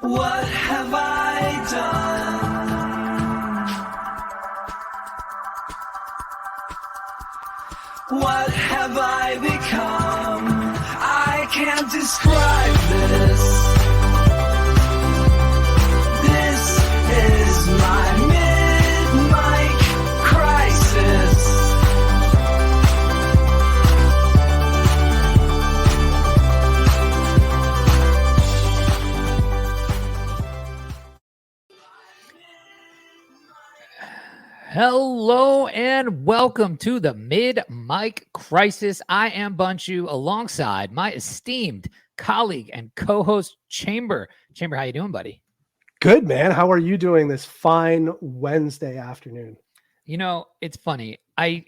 What have I done? What have I become? I can't describe this. This is my mid-mic crisis. Hello and welcome to the Mid-Mic Crisis. I am Bunchu alongside my esteemed colleague and co-host Chamber. Chamber, how you doing, buddy? Good, man. How are you doing this fine Wednesday afternoon? You know, it's funny. I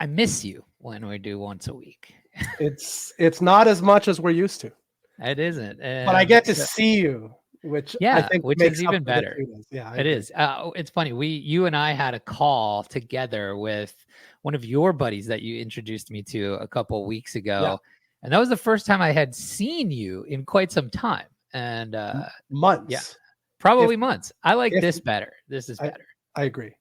miss you when we do once a week. It's not as much as we're used to. It isn't. But I get to see you, which I think which makes is even better. Yeah, it is. It's funny. You and I had a call together with one of your buddies that you introduced me to a couple weeks ago. Yeah. And that was the first time I had seen you in quite some time. And months. Yeah, probably months. I like this better. This is better. I agree.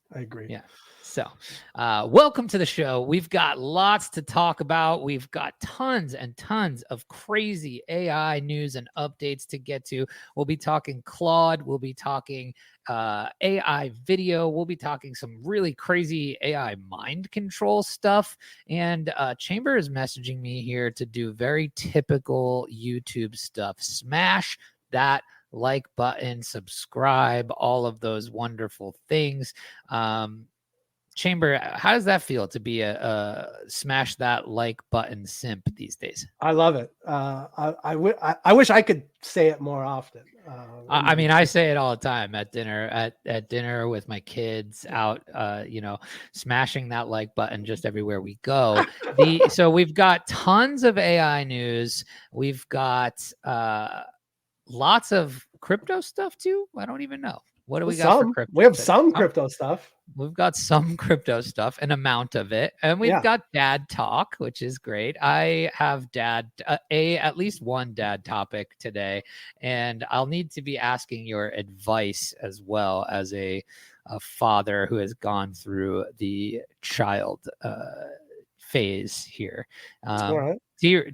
Yeah. So welcome to the show. We've got lots to talk about. We've got tons and tons of crazy AI news and updates to get to. We'll be talking Claude. We'll be talking AI video. We'll be talking some really crazy AI mind control stuff. And Chamber is messaging me here to do very typical YouTube stuff. Smash that like button, subscribe, all of those wonderful things. Chamber, how does that feel to be a smash that like button simp these days? I love it. I wish I could say it more often. I mean, I say it all the time at dinner, at dinner with my kids, out, smashing that like button just everywhere we go. So we've got tons of AI news. We've got lots of crypto stuff too. I don't even know. What do we got for crypto? We have some crypto stuff. We've got some crypto stuff, an amount of it. And we've got dad talk, which is great. I have at least one dad topic today, and I'll need to be asking your advice as well as a father who has gone through the child phase here. All right.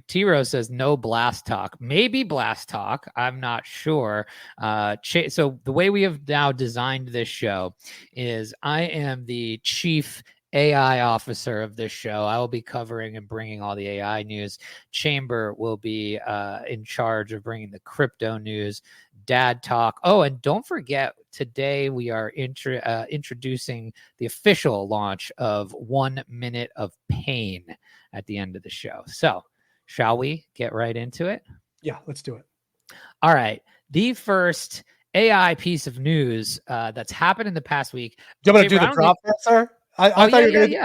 Tiro says no blast talk. Maybe blast talk. I'm not sure. So the way we have now designed this show is I am the chief AI officer of this show. I will be covering and bringing all the AI news. Chamber will be in charge of bringing the crypto news, dad talk. Oh, and don't forget, today we are introducing the official launch of 1 Minute of Pain at the end of the show. So shall we get right into it? Yeah, let's do it. All right. The first AI piece of news that's happened in the past week. Do you want to do the drop there, sir? I thought you were going to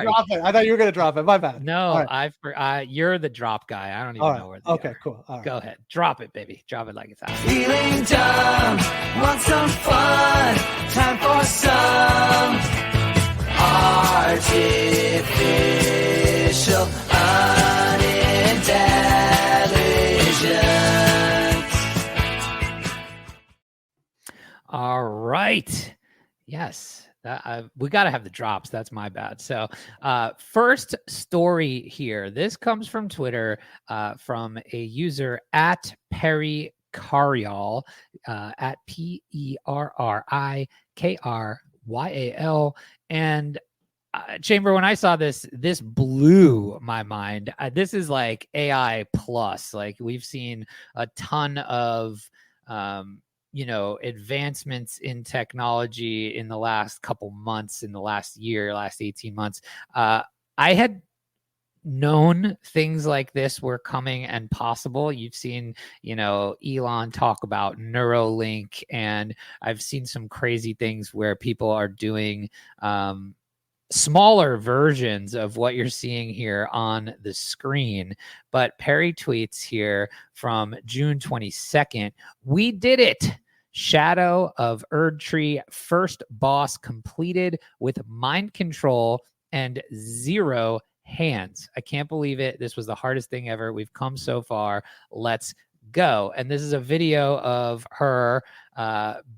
drop it. I thought you were going to drop it. My bad. No, right. You're the drop guy. I don't even know where they are. Cool. All Go ahead. Drop it, baby. Drop it like it's out. Feeling dumb, want some fun, time for some artificial unintelligence. All right. Yes. We got to have the drops. That's my bad. So first story here. This comes from Twitter from a user at Perry Caryal at PerriKaryal. And Chamber, when I saw this blew my mind. This is like AI plus. Like we've seen a ton of advancements in technology in the last couple months, in the last year, last 18 months. I had known things like this were coming and possible. You've seen, Elon talk about Neuralink, and I've seen some crazy things where people are doing smaller versions of what you're seeing here on the screen. But Perry tweets here from June 22nd, "We did it. Shadow of Erdtree first boss completed with mind control and 0 hands. I can't believe it. This was the hardest thing ever. We've come so far. Let's go. And this is a video of her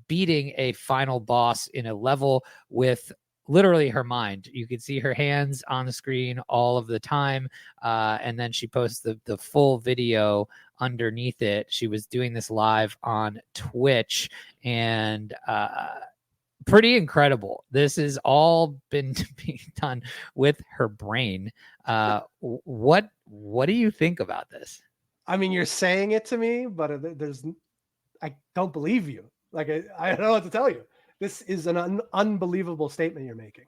beating a final boss in a level with literally her mind. You can see her hands on the screen all of the time. And then she posts the full video underneath it. She was doing this live on Twitch, and pretty incredible. This has all been being done with her brain. What do you think about this? I mean, you're saying it to me, but I don't believe you. Like, I don't know what to tell you. This is an unbelievable statement you're making.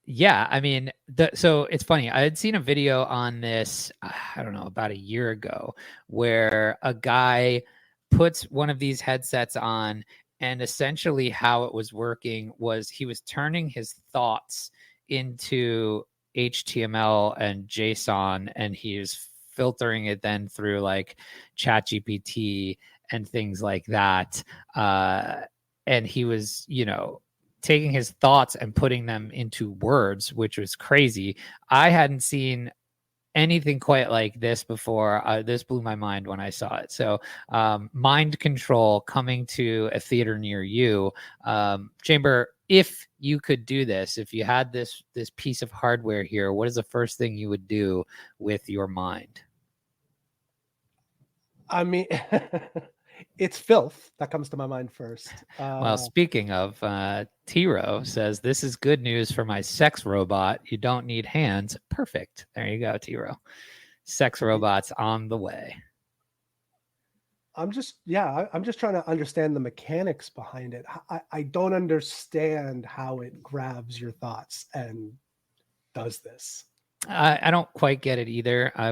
Yeah, I mean, so it's funny. I had seen a video on this, I don't know, about a year ago, where a guy puts one of these headsets on, and essentially how it was working was he was turning his thoughts into HTML and JSON, and he was filtering it then through like ChatGPT and things like that. And he was, taking his thoughts and putting them into words, which was crazy. I hadn't seen anything quite like this before. This blew my mind when I saw it. So mind control coming to a theater near you. Chamber, if you could do this, if you had this piece of hardware here, what is the first thing you would do with your mind? I mean, it's filth that comes to my mind first. Well, speaking of, Tiro says, this is good news for my sex robot. You don't need hands. Perfect. There you go, Tiro. Sex robots on the way. I'm just trying to understand the mechanics behind it. I don't understand how it grabs your thoughts and does this. I don't quite get it either. I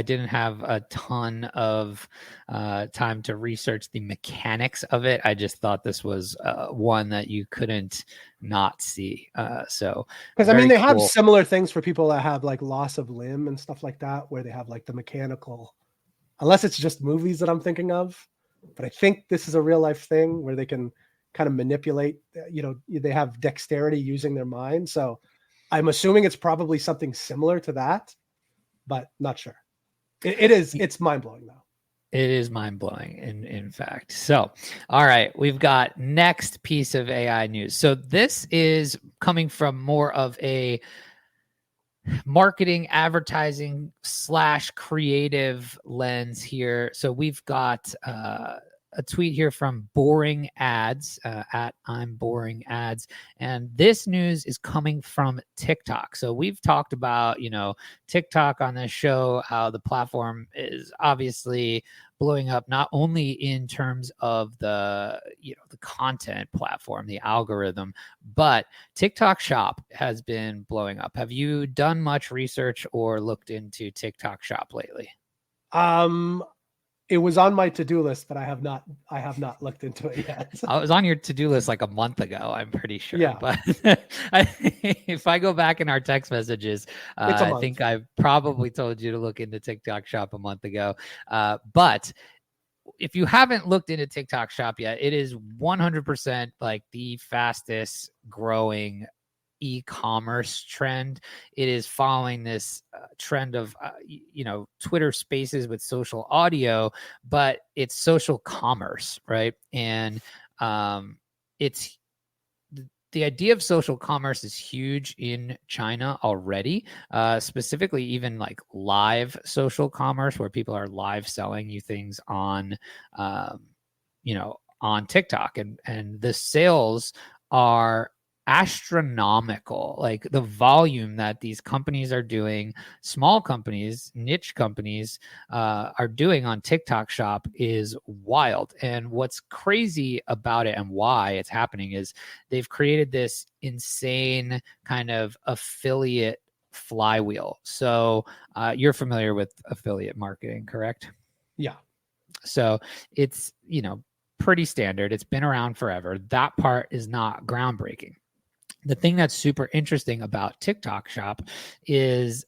didn't have a ton of time to research the mechanics of it. I just thought this was one that you couldn't not see. So, because I mean, they have similar things for people that have like loss of limb and stuff like that, where they have like the mechanical, unless it's just movies that I'm thinking of. But I think this is a real life thing where they can kind of manipulate, they have dexterity using their mind. So I'm assuming it's probably something similar to that, but not sure. It's mind-blowing though. It is mind-blowing in fact. So, all right, we've got next piece of AI news. So this is coming from more of a marketing, advertising / creative lens here. So we've got a tweet here from Boring Ads at I'm Boring Ads. And this news is coming from TikTok. So we've talked about, TikTok on this show, how the platform is obviously blowing up, not only in terms of the content platform, the algorithm, but TikTok Shop has been blowing up. Have you done much research or looked into TikTok Shop lately? It was on my to-do list, but I have not looked into it yet. I was on your to-do list like a month ago, I'm pretty sure. Yeah. But if I go back in our text messages, I think I probably told you to look into TikTok Shop a month ago. But if you haven't looked into TikTok Shop yet, it is 100% like the fastest growing e-commerce trend. It is following this trend of Twitter Spaces with social audio, but it's social commerce, right? And it's the idea of social commerce is huge in China already, specifically even like live social commerce, where people are live selling you things on on TikTok, and the sales are astronomical. Like the volume that these companies are doing, small companies, niche companies are doing on TikTok Shop is wild. And what's crazy about it and why it's happening is they've created this insane kind of affiliate flywheel. So you're familiar with affiliate marketing, correct? Yeah. So it's, pretty standard. It's been around forever. That part is not groundbreaking. The thing that's super interesting about TikTok Shop is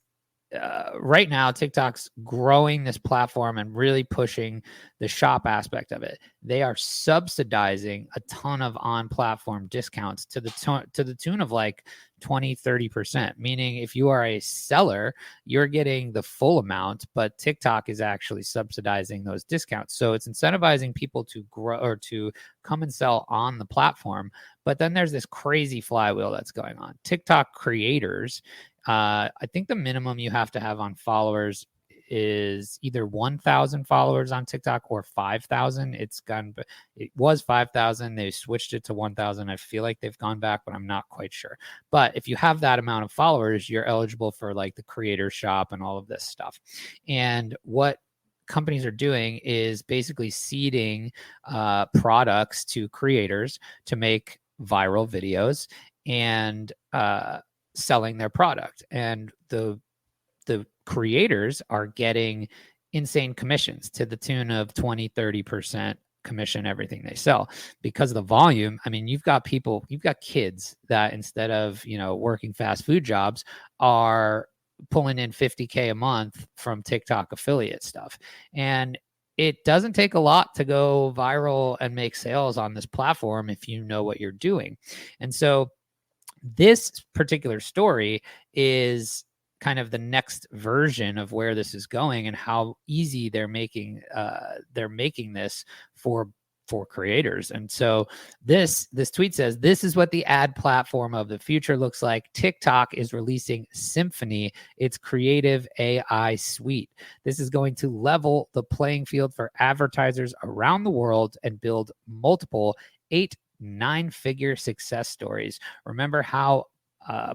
right now TikTok's growing this platform and really pushing the shop aspect of it. They are subsidizing a ton of on-platform discounts to the tune of like 20-30%, meaning if you are a seller, you're getting the full amount, but TikTok is actually subsidizing those discounts. So it's incentivizing people to grow or to come and sell on the platform. But then there's this crazy flywheel that's going on. TikTok creators, I think the minimum you have to have on followers is either 1,000 followers on TikTok or 5,000. It was 5,000. They switched it to 1,000. I feel like they've gone back, but I'm not quite sure. But if you have that amount of followers, you're eligible for like the creator shop and all of this stuff. And what companies are doing is basically seeding products to creators to make viral videos and selling their product. And the creators are getting insane commissions to the tune of 20-30% commission everything they sell because of the volume. I mean, you've got kids that instead of, working fast food jobs are pulling in $50K a month from TikTok affiliate stuff. And it doesn't take a lot to go viral and make sales on this platform if you know what you're doing. And so this particular story is kind of the next version of where this is going and how easy they're making this for creators. And so this tweet says, this is what the ad platform of the future looks like. TikTok is releasing Symphony, its creative AI suite. This is going to level the playing field for advertisers around the world and build multiple 8-9-figure success stories. Remember how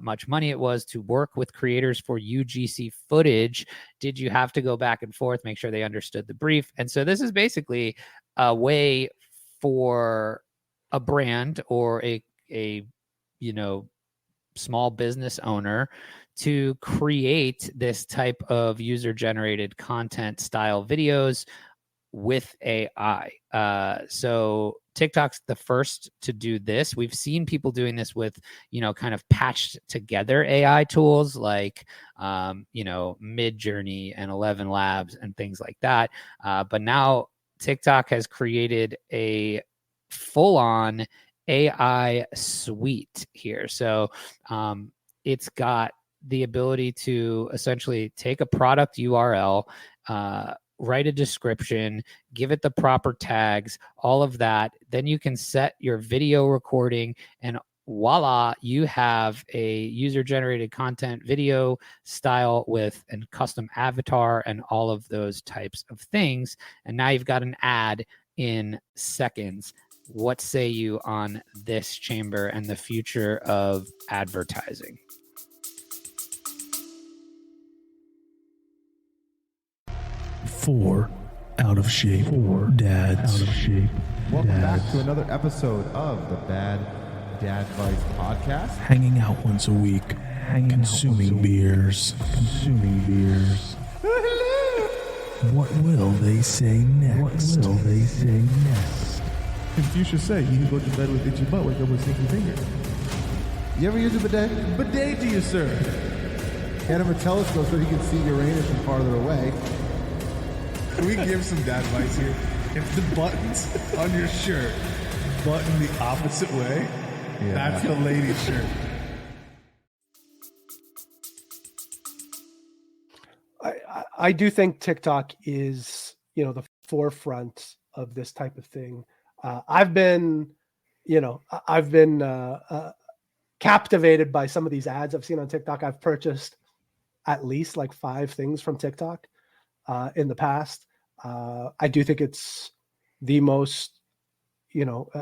much money it was to work with creators for UGC footage? Did you have to go back and forth, make sure they understood the brief? And so this is basically a way for a brand or a small business owner to create this type of user-generated content style videos with AI. So TikTok's the first to do this. We've seen people doing this with, kind of patched together AI tools like, Midjourney and 11 Labs and things like that. But now TikTok has created a full-on AI suite here. So it's got the ability to essentially take a product URL, write a description, give it the proper tags, all of that. Then you can set your video recording and voila, you have a user-generated content video style with a custom avatar and all of those types of things. And now you've got an ad in seconds. What say you on this, Chamber, and the future of advertising? Four out of shape. Four dads. Out of shape. Welcome back to another episode of the Bad Dad Advice Podcast. Hanging out once a week. Consuming beers. What will they say next? Confucius said, "You can go to bed with itchy butt, wake up with stinky fingers." You ever use a bidet? Bidet to you, sir. Get him a telescope so he can see Uranus from farther away. Can we give some dad advice here? If the buttons on your shirt button the opposite way, that's the lady's shirt. I do think TikTok is, the forefront of this type of thing. I've been captivated by some of these ads I've seen on TikTok. I've purchased at least like 5 things from TikTok in the past. I do think it's the most,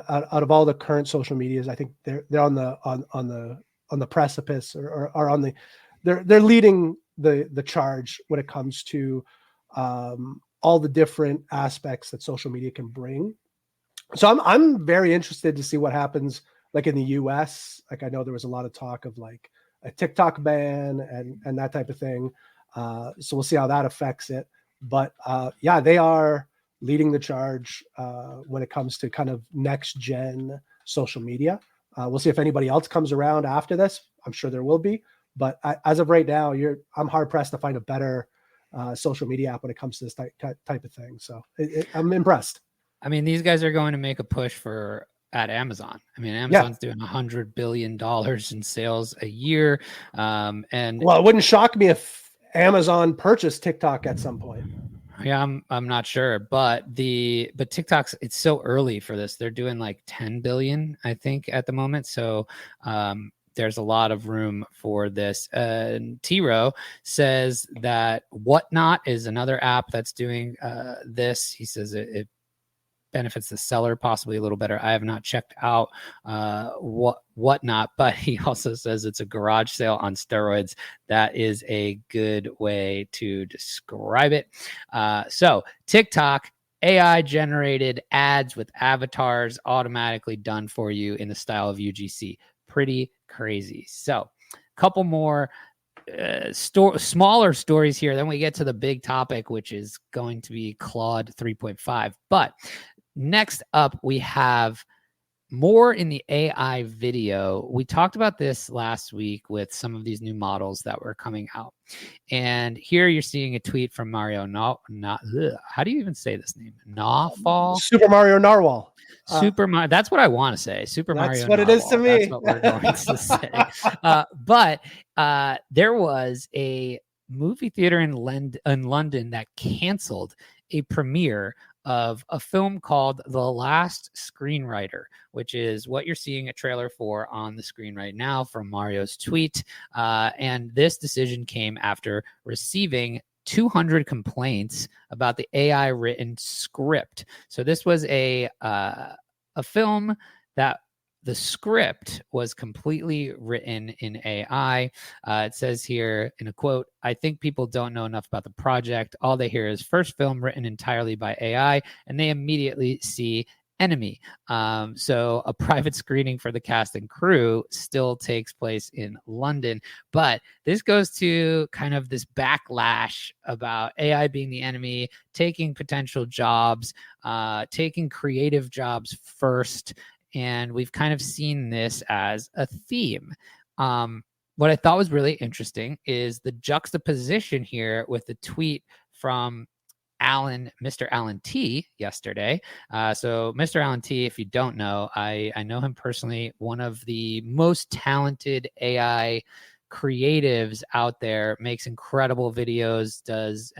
out of all the current social medias, I think they're on the precipice or on the, they're leading the charge when it comes to all the different aspects that social media can bring. So I'm very interested to see what happens like in the US. Like I know there was a lot of talk of like a TikTok ban and that type of thing. So we'll see how that affects it. But they are leading the charge when it comes to kind of next gen social media. We'll see if anybody else comes around after this. I'm sure there will be, But as of right now, I'm hard pressed to find a better social media app when it comes to this type of thing. So I'm impressed. I mean, these guys are going to make a push at Amazon. I mean, Amazon's doing $100 billion in sales a year. And well, it wouldn't shock me if Amazon purchased TikTok at some point. Yeah, I'm not sure, but TikTok's, it's so early for this. They're doing like 10 billion, I think, at the moment. So there's a lot of room for this. T-Row says that Whatnot is another app that's doing this. He says it benefits the seller possibly a little better. I have not checked out Whatnot, but he also says it's a garage sale on steroids. That is a good way to describe it. So TikTok, AI generated ads with avatars automatically done for you in the style of UGC. Pretty crazy. So a couple more smaller stories here. Then we get to the big topic, which is going to be Claude 3.5. But next up, we have more in the AI video. We talked about this last week with some of these new models that were coming out. And here you're seeing a tweet from Mario. How do you even say this name? Nawfall? Super Mario Narwhal. That's what I want to say. Super Mario. That's what Narwhal. It is to me. That's what we're going to say. But there was a movie theater in London that canceled a premiere of a film called The Last Screenwriter, which is what you're seeing a trailer for on the screen right now from Mario's tweet. And this decision came after receiving 200 complaints about the AI written script. So this was a film that the script was completely written in AI. It says here in a quote, "I think people don't know enough about the project. All they hear is first film written entirely by AI, and they immediately see enemy." So a private screening for the cast and crew still takes place in London. But this goes to kind of this backlash about AI being the enemy, taking potential jobs, taking creative jobs first. And we've kind of seen this as a theme. What I thought was really interesting is the juxtaposition here with the tweet from Mr. Alan T yesterday. So Mr. Alan T, if you don't know, I know him personally, one of the most talented AI creatives out there, makes incredible videos, does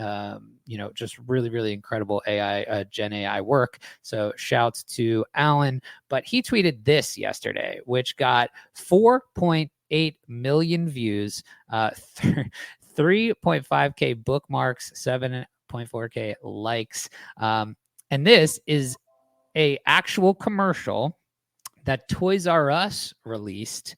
just really, really incredible AI Gen AI work. So shouts to Alan. But he tweeted this yesterday, which got 4.8 million views, 3.5k bookmarks, 7.4k likes. And this is a actual commercial that Toys R Us released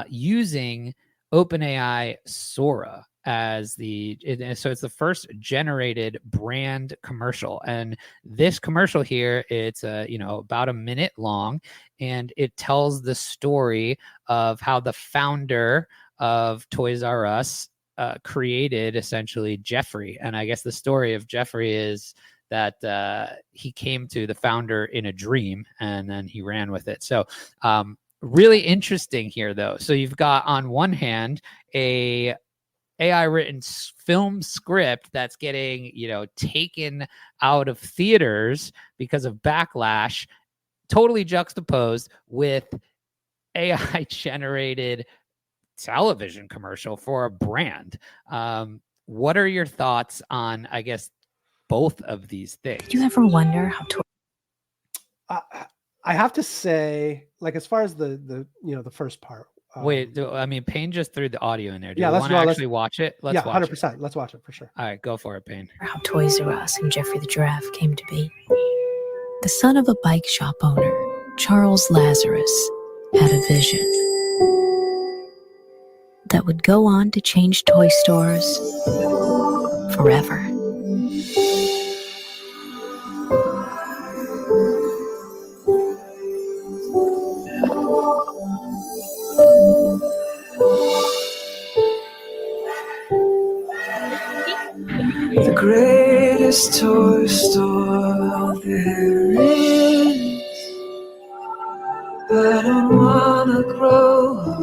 using OpenAI Sora so it's the first generated brand commercial. And this commercial here, it's about a minute long, and it tells the story of how the founder of Toys R Us created essentially Jeffrey. And I guess the story of Jeffrey is that he came to the founder in a dream and then he ran with it. So really interesting here, though. So you've got on one hand a AI written film script that's getting taken out of theaters because of backlash, totally juxtaposed with AI generated television commercial for a brand. What are your thoughts on, I guess, both of these things? Do you ever wonder how I have to say, like, as far as the first part. Wait, I mean, Payne just threw the audio in there. Do you let's want to actually watch it? Let's watch 100%. it. Let's watch it for sure. All right, go for it, Payne. how Toys R Us and Jeffrey the Giraffe came to be? The son of a bike shop owner, Charles Lazarus, had a vision that would go on to change toy stores forever. The greatest toy store there is. I don't wanna grow up,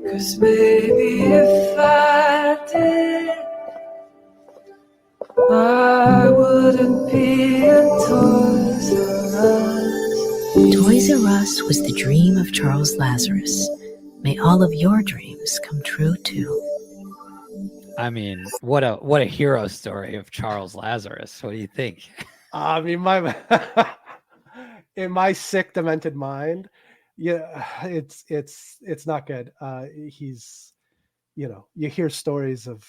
'cause maybe if I did, I wouldn't be in Toys R Us. Toys R Us was the dream of Charles Lazarus. May all of your dreams come true too. I mean, what a hero story of Charles Lazarus. What do you think? I mean, my in my sick, demented mind, yeah, it's not good. He's, you hear stories of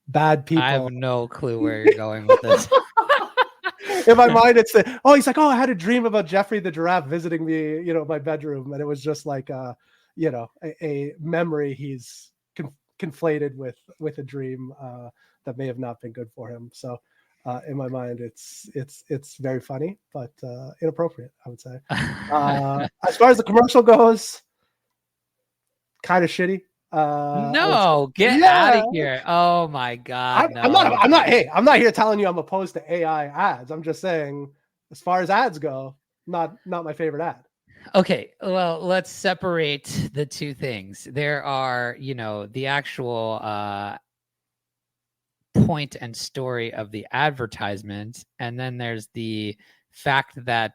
bad people. I have no clue where you're going with this. In my mind, it's he's like, I had a dream about Jeffrey the giraffe visiting me, my bedroom, and it was just like a memory he's conflated with a dream that may have not been good for him. So in my mind, it's very funny, but inappropriate, I would say. As far as the commercial goes, kind of shitty. No, get out of here. Oh my God. I'm not here telling you I'm opposed to AI ads. I'm just saying, as far as ads go, not my favorite ad. Okay, well, let's separate the two things. There are, the actual point and story of the advertisement, and then there's the fact that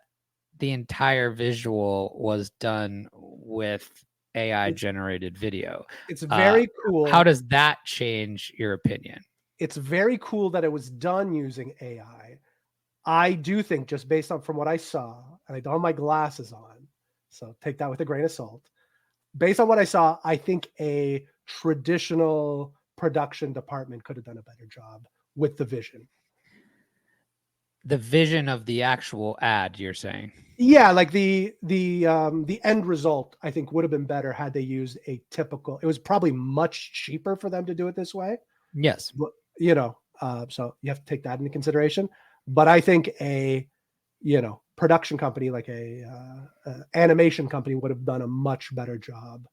the entire visual was done with AI generated video. It's very cool. How does that change your opinion? It's very cool that it was done using AI. I do think, just based on from what I saw, and I don't have my glasses on, so take that with a grain of salt. Based on what I saw, I think a traditional production department could have done a better job with the vision. The vision of the actual ad, you're saying? Yeah, like the end result, I think, would have been better had they used a typical. It was probably much cheaper for them to do it this way. Yes, but, so you have to take that into consideration. But I think a production company like a animation company would have done a much better job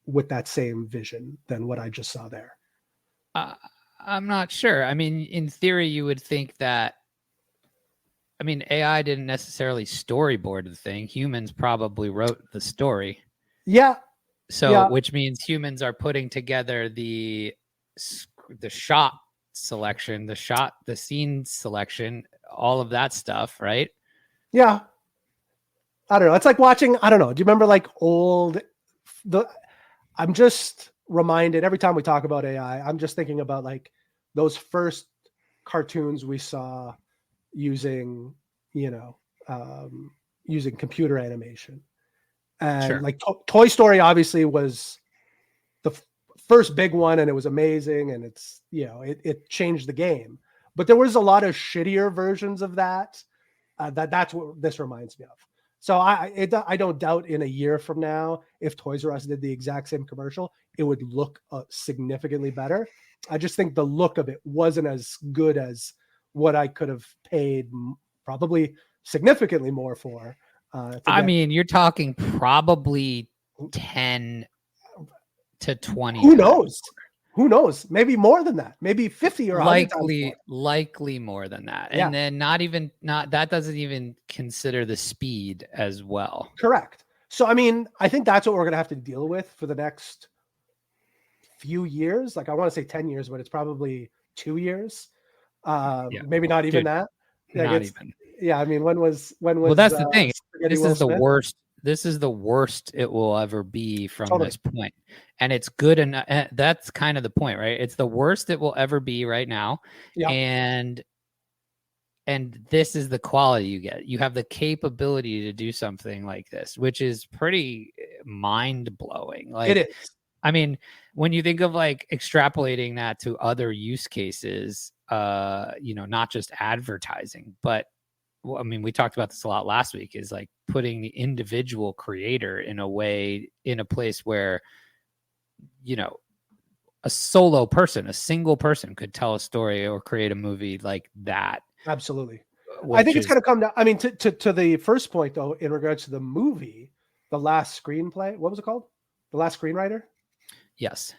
with that same vision than what I just saw there. I'm not sure. I mean, in theory, you would think that. I mean, AI didn't necessarily storyboard the thing. Humans probably wrote the story. Yeah. So, yeah. Which means humans are putting together the shot selection, the scene selection, all of that stuff, right? Yeah. I don't know. It's like watching, I don't know. Do you remember like I'm just reminded every time we talk about AI, I'm just thinking about like those first cartoons we saw using, using computer animation. And sure. Like Toy Story obviously was the first big one, and it was amazing, and it's, it changed the game. But there was a lot of shittier versions of that. That's what this reminds me of. So I don't doubt in a year from now, if Toys R Us did the exact same commercial, it would look significantly better. I just think the look of it wasn't as good as what I could have paid probably significantly more for. I mean, you're talking probably 10 to 20. Who knows? Who knows? Maybe more than that. Maybe 50 or likely more than that. And then that doesn't even consider the speed as well. Correct. So, I mean, I think that's what we're going to have to deal with for the next few years. Like I want to say 10 years, but it's probably 2 years. Maybe not even that. Not even. Yeah. I mean, when was, well, that's the thing. This is the Smith? worst. This is the worst it will ever be from this point. And it's good. And that's kind of the point, right? It's the worst it will ever be right now. Yeah. And this is the quality you get. You have the capability to do something like this, which is pretty mind blowing. Like it is. I mean, when you think of like extrapolating that to other use cases, not just advertising, but I mean, we talked about this a lot last week, is like putting the individual creator in a place where, a single person could tell a story or create a movie like that. Absolutely. I think it's going to come down. I mean, to the first point though, in regards to the movie, The Last Screenplay, what was it called? The Last Screenwriter? Yes.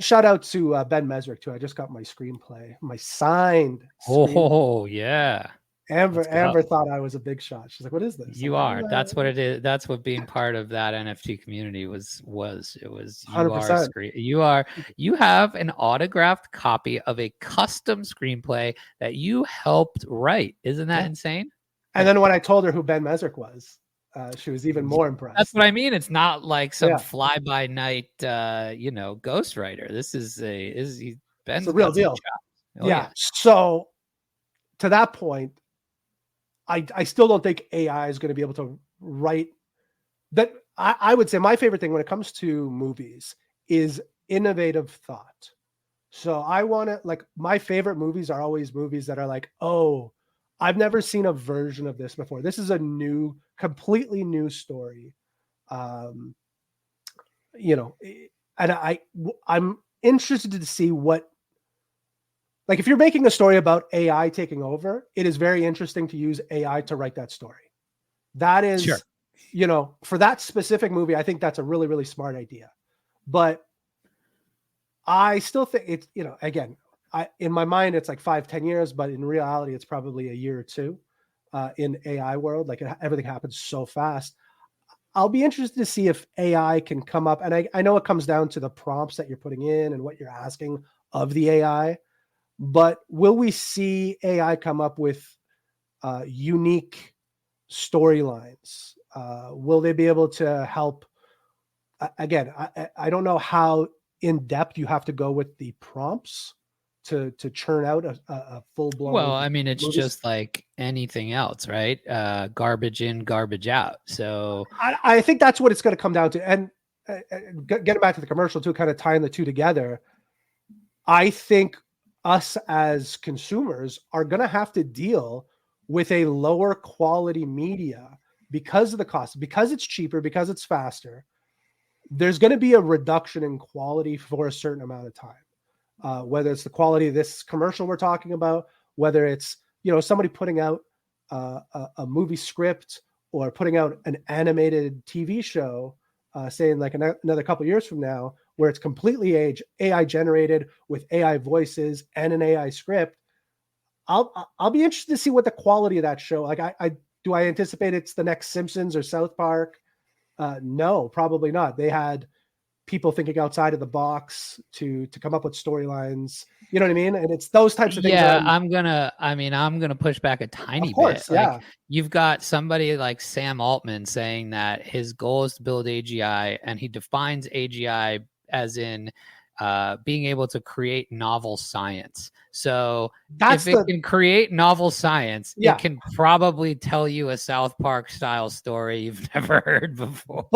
Shout out to Ben Mesrick too. I just got my screenplay, my signed. Oh yeah. Let's go. Amber thought I was a big shot. She's like, "What is this?" You I'm are. like, That's what it is. That's what being part of that NFT community was. It was you 100%. you have an autographed copy of a custom screenplay that you helped write. Isn't that insane? And then when I told her who Ben Mesrick was, she was even more impressed. That's what I mean. It's not like some fly by night, ghostwriter. This is Ben's It's a real got some deal. chops. Oh, yeah. So to that point, I still don't think AI is going to be able to write that. I would say my favorite thing when it comes to movies is innovative thought. So I want to, like, my favorite movies are always movies that are like, oh, I've never seen a version of this before. This is a completely new story. And I'm interested to see what, like, if you're making a story about AI taking over, it is very interesting to use AI to write that story. That is, Sure. For that specific movie, I think that's a really, really smart idea. But I still think it's, again, in my mind, it's like 5-10 years, but in reality, it's probably a year or two in AI world. Like, everything happens so fast. I'll be interested to see if AI can come up. And I know it comes down to the prompts that you're putting in and what you're asking of the AI. But will we see AI come up with unique storylines? Will they be able to help? Again, I don't know how in depth you have to go with the prompts to churn out a full blown. Well, I mean, it's just like anything else, right? Garbage in, garbage out. So I think that's what it's going to come down to. And getting back to the commercial too, kind of tying the two together, I think us as consumers are going to have to deal with a lower quality media because of the cost, because it's cheaper, because it's faster. There's going to be a reduction in quality for a certain amount of time, whether it's the quality of this commercial we're talking about, whether it's, somebody putting out a movie script or putting out an animated TV show, saying like another couple of years from now, where it's completely AI generated with AI voices and an AI script. I'll be interested to see what the quality of that show. Like, do I anticipate it's the next Simpsons or South Park? No, probably not. They had people thinking outside of the box to come up with storylines. You know what I mean? And it's those types of things. Yeah, I'm gonna push back a tiny bit. Yeah. Like, you've got somebody like Sam Altman saying that his goal is to build AGI, and he defines AGI as in being able to create novel science. So if it can create novel science, it can probably tell you a South Park style story you've never heard before.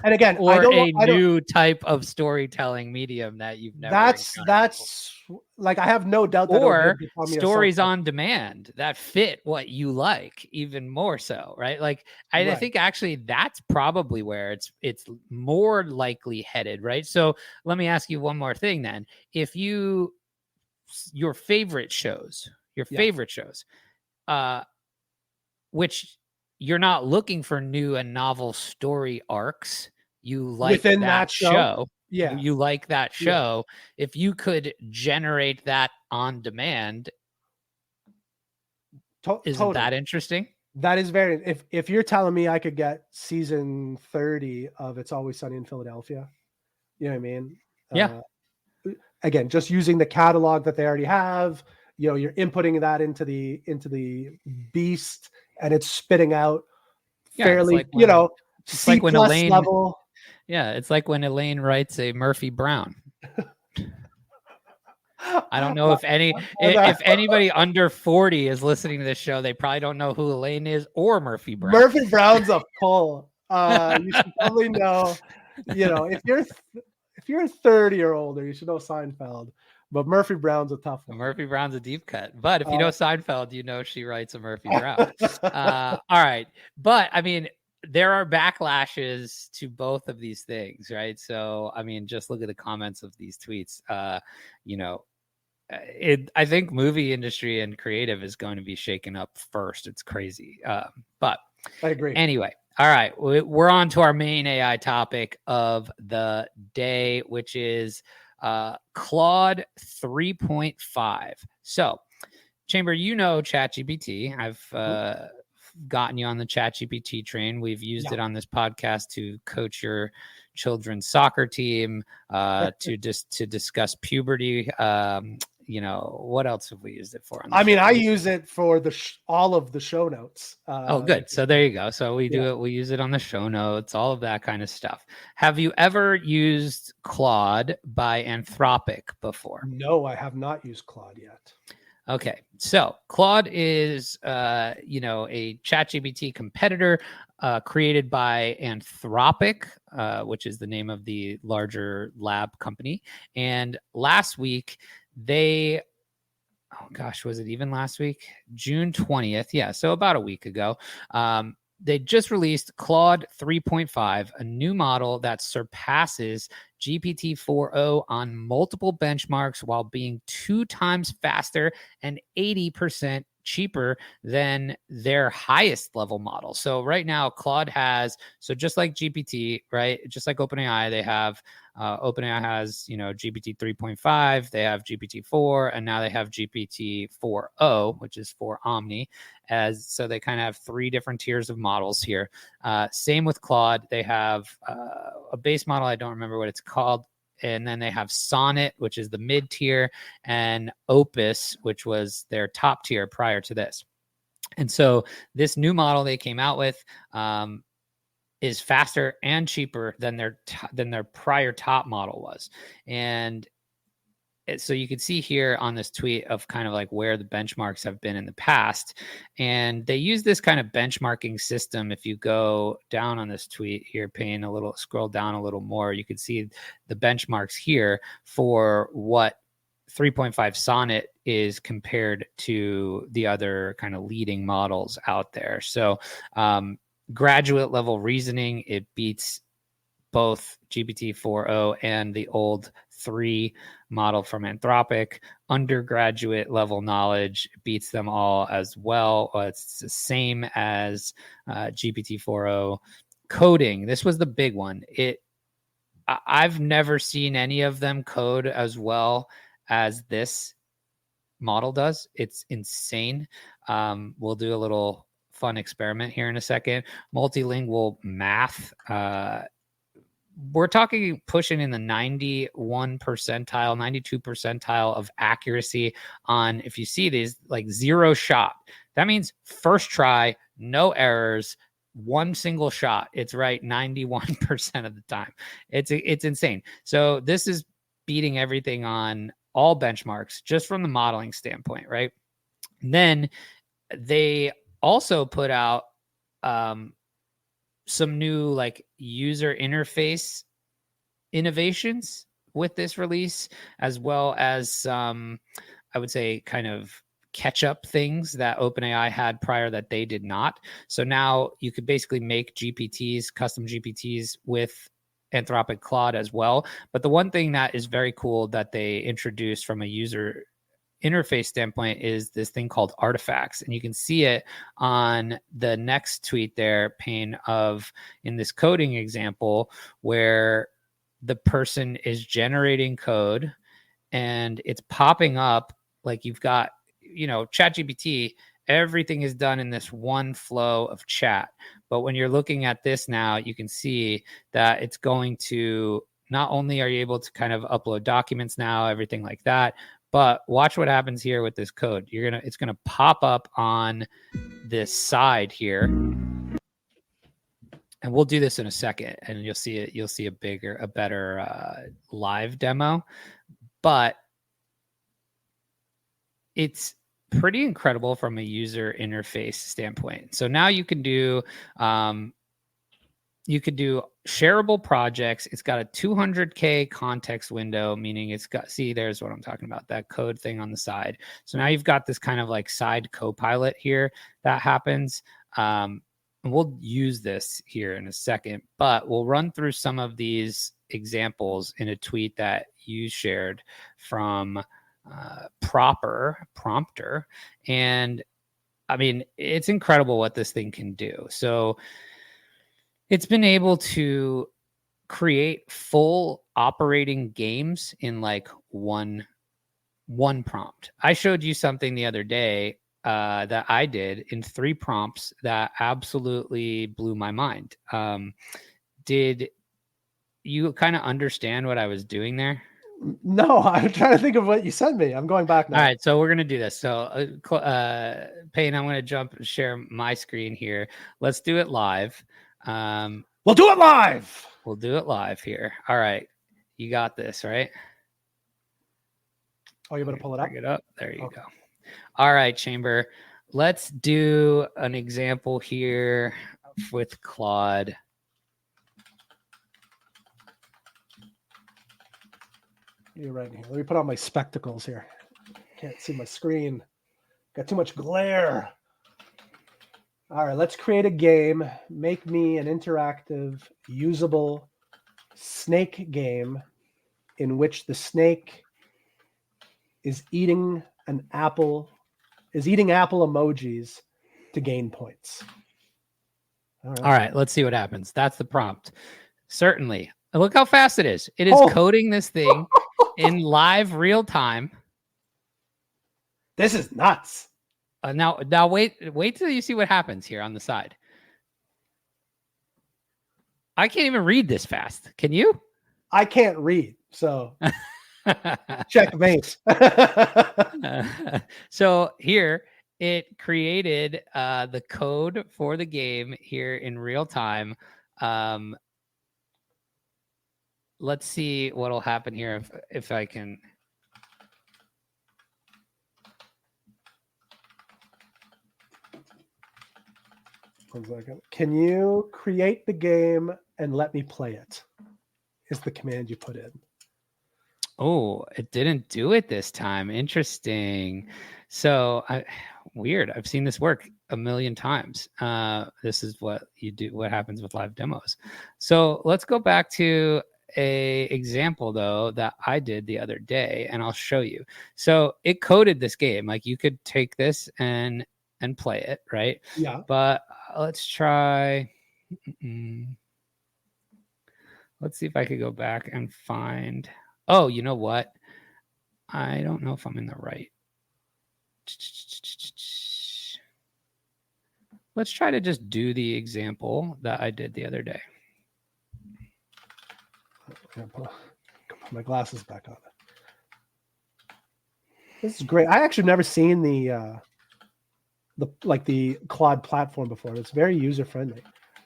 And again, or a new type of storytelling medium that you've never. That's like, I have no doubt that or stories on demand that fit what you like even more so, right? Like, I think actually that's probably where it's more likely headed, right? So let me ask you one more thing then. If your favorite shows, which you're not looking for new and novel story arcs, you like within that show. Yeah, you like that show. Yeah. If you could generate that on demand, isn't that interesting? That is very. If you're telling me I could get season 30 of It's Always Sunny in Philadelphia, you know what I mean? Yeah. Again, just using the catalog that they already have, you're inputting that into the beast, and it's spitting out fairly, it's like when Elaine level. Yeah, it's like when Elaine writes a Murphy Brown. I don't know if anybody under 40 is listening to this show, they probably don't know who Elaine is or Murphy Brown. Murphy Brown's a pull. You should probably know, if you're 30 or older, you should know Seinfeld. But Murphy Brown's a tough one. Murphy Brown's a deep cut. But if you know Seinfeld, you know she writes a Murphy Brown. All right. But I mean, there are backlashes to both of these things, right? So, I mean, just look at the comments of these tweets. I think movie industry and creative is going to be shaken up first. It's crazy. But I agree. Anyway, all right. We're on to our main AI topic of the day, which is Claude 3.5. So Chamber, ChatGPT. I've gotten you on the ChatGPT train. We've used it on this podcast to coach your children's soccer team, to discuss puberty. What else have we used it for? I mean, I use it for all of the show notes. Oh, good. So there you go. So we do it. We use it on the show notes, all of that kind of stuff. Have you ever used Claude by Anthropic before? No, I have not used Claude yet. Okay, so Claude is, a ChatGPT competitor created by Anthropic, which is the name of the larger lab company. And last week, was it even last week? June 20th. Yeah, so about a week ago. They just released Claude 3.5, a new model that surpasses GPT-4 on multiple benchmarks while being 2 times faster and 80% cheaper than their highest level model. So right now, Claude has, just like GPT, right? Just like OpenAI, they have, OpenAI has, GPT 3.5, they have GPT-4, and now they have GPT-4 which is for Omni. So they kind of have 3 different tiers of models here. Same with Claude. They have a base model. I don't remember what it's called. And then they have Sonnet, which is the mid tier, and Opus, which was their top tier prior to this. And so this new model they came out with is faster and cheaper than their prior top model was. And so you can see here on this tweet of kind of like where the benchmarks have been in the past. And they use this kind of benchmarking system. If you go down on this tweet here, scroll down a little more, you can see the benchmarks here for what 3.5 Sonnet is compared to the other kind of leading models out there. So graduate level reasoning, it beats both GPT-4 and the old 3 model from Anthropic. Undergraduate level knowledge beats them all as well. It's the same as GPT-4. Coding, this was the big one. I've never seen any of them code as well as this model does. It's insane. We'll do a little fun experiment here in a second. Multilingual math. We're talking pushing in the 91 percentile, 92 percentile of accuracy on, if you see these, like 0 shot. That means first try, no errors, 1 single shot. It's right 91% of the time. It's insane. So this is beating everything on all benchmarks just from the modeling standpoint, right? And then they also put out some new like user interface innovations with this release, as well as some, I would say, kind of catch up things that OpenAI had prior that they did not. So now you could basically make GPTs, custom GPTs with Anthropic Claude as well. But the one thing that is very cool that they introduced from a user interface standpoint is this thing called artifacts. And you can see it on the next tweet there, Payne, of in this coding example where the person is generating code and it's popping up like you've got, ChatGPT, everything is done in this one flow of chat. But when you're looking at this now, you can see that it's going to, not only are you able to kind of upload documents now, everything like that, but watch what happens here with this code. It's gonna pop up on this side here, and we'll do this in a second, and you'll see it. You'll see a better live demo, but it's pretty incredible from a user interface standpoint. So now you can do shareable projects. It's got a 200K context window, meaning it's got, there's what I'm talking about, that code thing on the side. So now you've got this kind of like side copilot here that happens. And we'll use this here in a second, but we'll run through some of these examples in a tweet that you shared from Prompter. And I mean, it's incredible what this thing can do. So it's been able to create full operating games in like one one prompt. I showed you something the other day that I did in 3 prompts that absolutely blew my mind. Did you kind of understand what I was doing there? No, I'm trying to think of what you sent me. I'm going back now. All right, so we're gonna do this. So, Payne, I'm gonna jump and share my screen here. Let's do it live. We'll do it live. We'll do it live here. All right, you got this, right? Oh, you better pull it up. Bring it up. There you go. All right, Chamber. Let's do an example here with Claude. You're right here. Let me put on my spectacles here. Can't see my screen. Got too much glare. All right, let's create a game. Make me an interactive, usable snake game in which the snake is eating apple emojis to gain points. All right, let's see what happens. That's the prompt. Certainly. Look how fast it is. It is coding this thing in live real time. This is nuts. Now wait till you see what happens here on the side. I can't even read this fast. Can you? I can't read, so checkmate. So here it created the code for the game here in real time. Let's see what'll happen here if I can. One second. Can you create the game and let me play it? Is the command you put in. Oh, it didn't do it this time. Interesting. So weird. I've seen this work a million times. This is what you do. What happens with live demos. So let's go back to a example though that I did the other day, and I'll show you. So it coded this game. Like you could take this and play it, right? Yeah. But let's try. Let's see if I could go back and find. Oh, you know what? I don't know if I'm in the right. Let's try to just do the example that I did the other day. Put my glasses back on. This is great. I actually never seen the Claude platform before. It's very user friendly.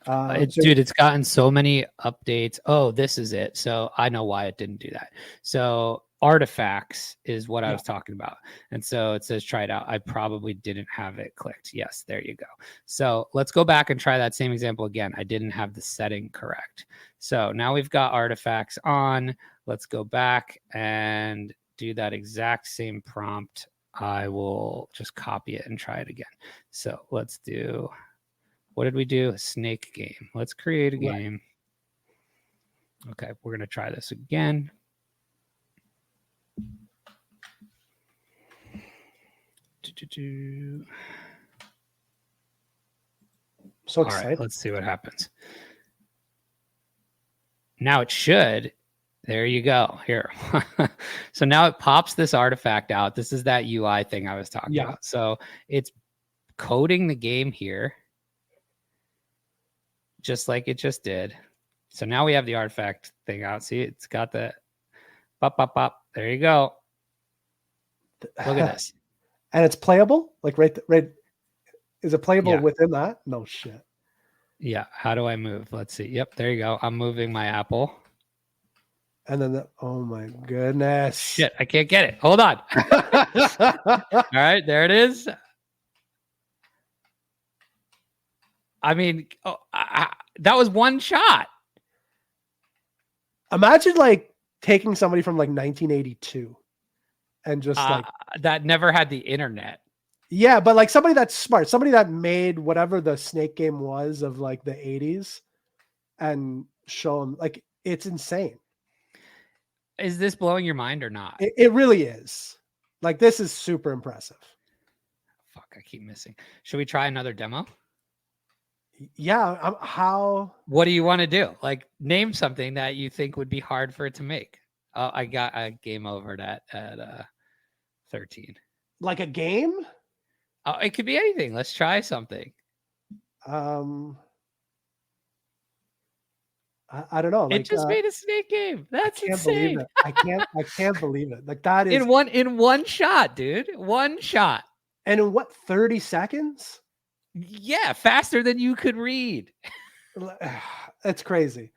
Dude, it's gotten so many updates. Oh, this is it. So I know why it didn't do that. So artifacts is what I was talking about. And so it says try it out. I probably didn't have it clicked. Yes, there you go. So let's go back and try that same example again. I didn't have the setting correct. So now we've got artifacts on. Let's go back and do that exact same prompt. I will just copy it and try it again. So let's do, what did we do? A snake game. Let's create a game. Okay, we're going to try this again. So excited. All right, let's see what happens. Now it should. There you go. Here. So now it pops this artifact out. This is that UI thing I was talking about. So it's coding the game here, just like it just did. So now we have the artifact thing out. See, it's got the pop, pop, pop. There you go. Look at this. And it's playable? Like right. Is it playable within that? No shit. Yeah. How do I move? Let's see. Yep. There you go. I'm moving my apple. And then, oh my goodness. Shit. I can't get it. Hold on. All right. There it is. I mean, that was one shot. Imagine like taking somebody from like 1982 and just like that never had the internet. Yeah, but like somebody that's smart, somebody that made whatever the snake game was of like the 80s and show them, like, it's insane. Is this blowing your mind or not? It really is. Like, this is super impressive. Fuck, I keep missing. Should we try another demo? Yeah. How? What do you want to do? Like, name something that you think would be hard for it to make. I got a game over at 13. Like a game? It could be anything. Let's try something. I don't know. It Like just made a snake game. That's I can't believe insane. it. I can't believe it. Like that is In one shot, dude. One shot. and in what 30 seconds? Yeah, faster than you could read. It's crazy.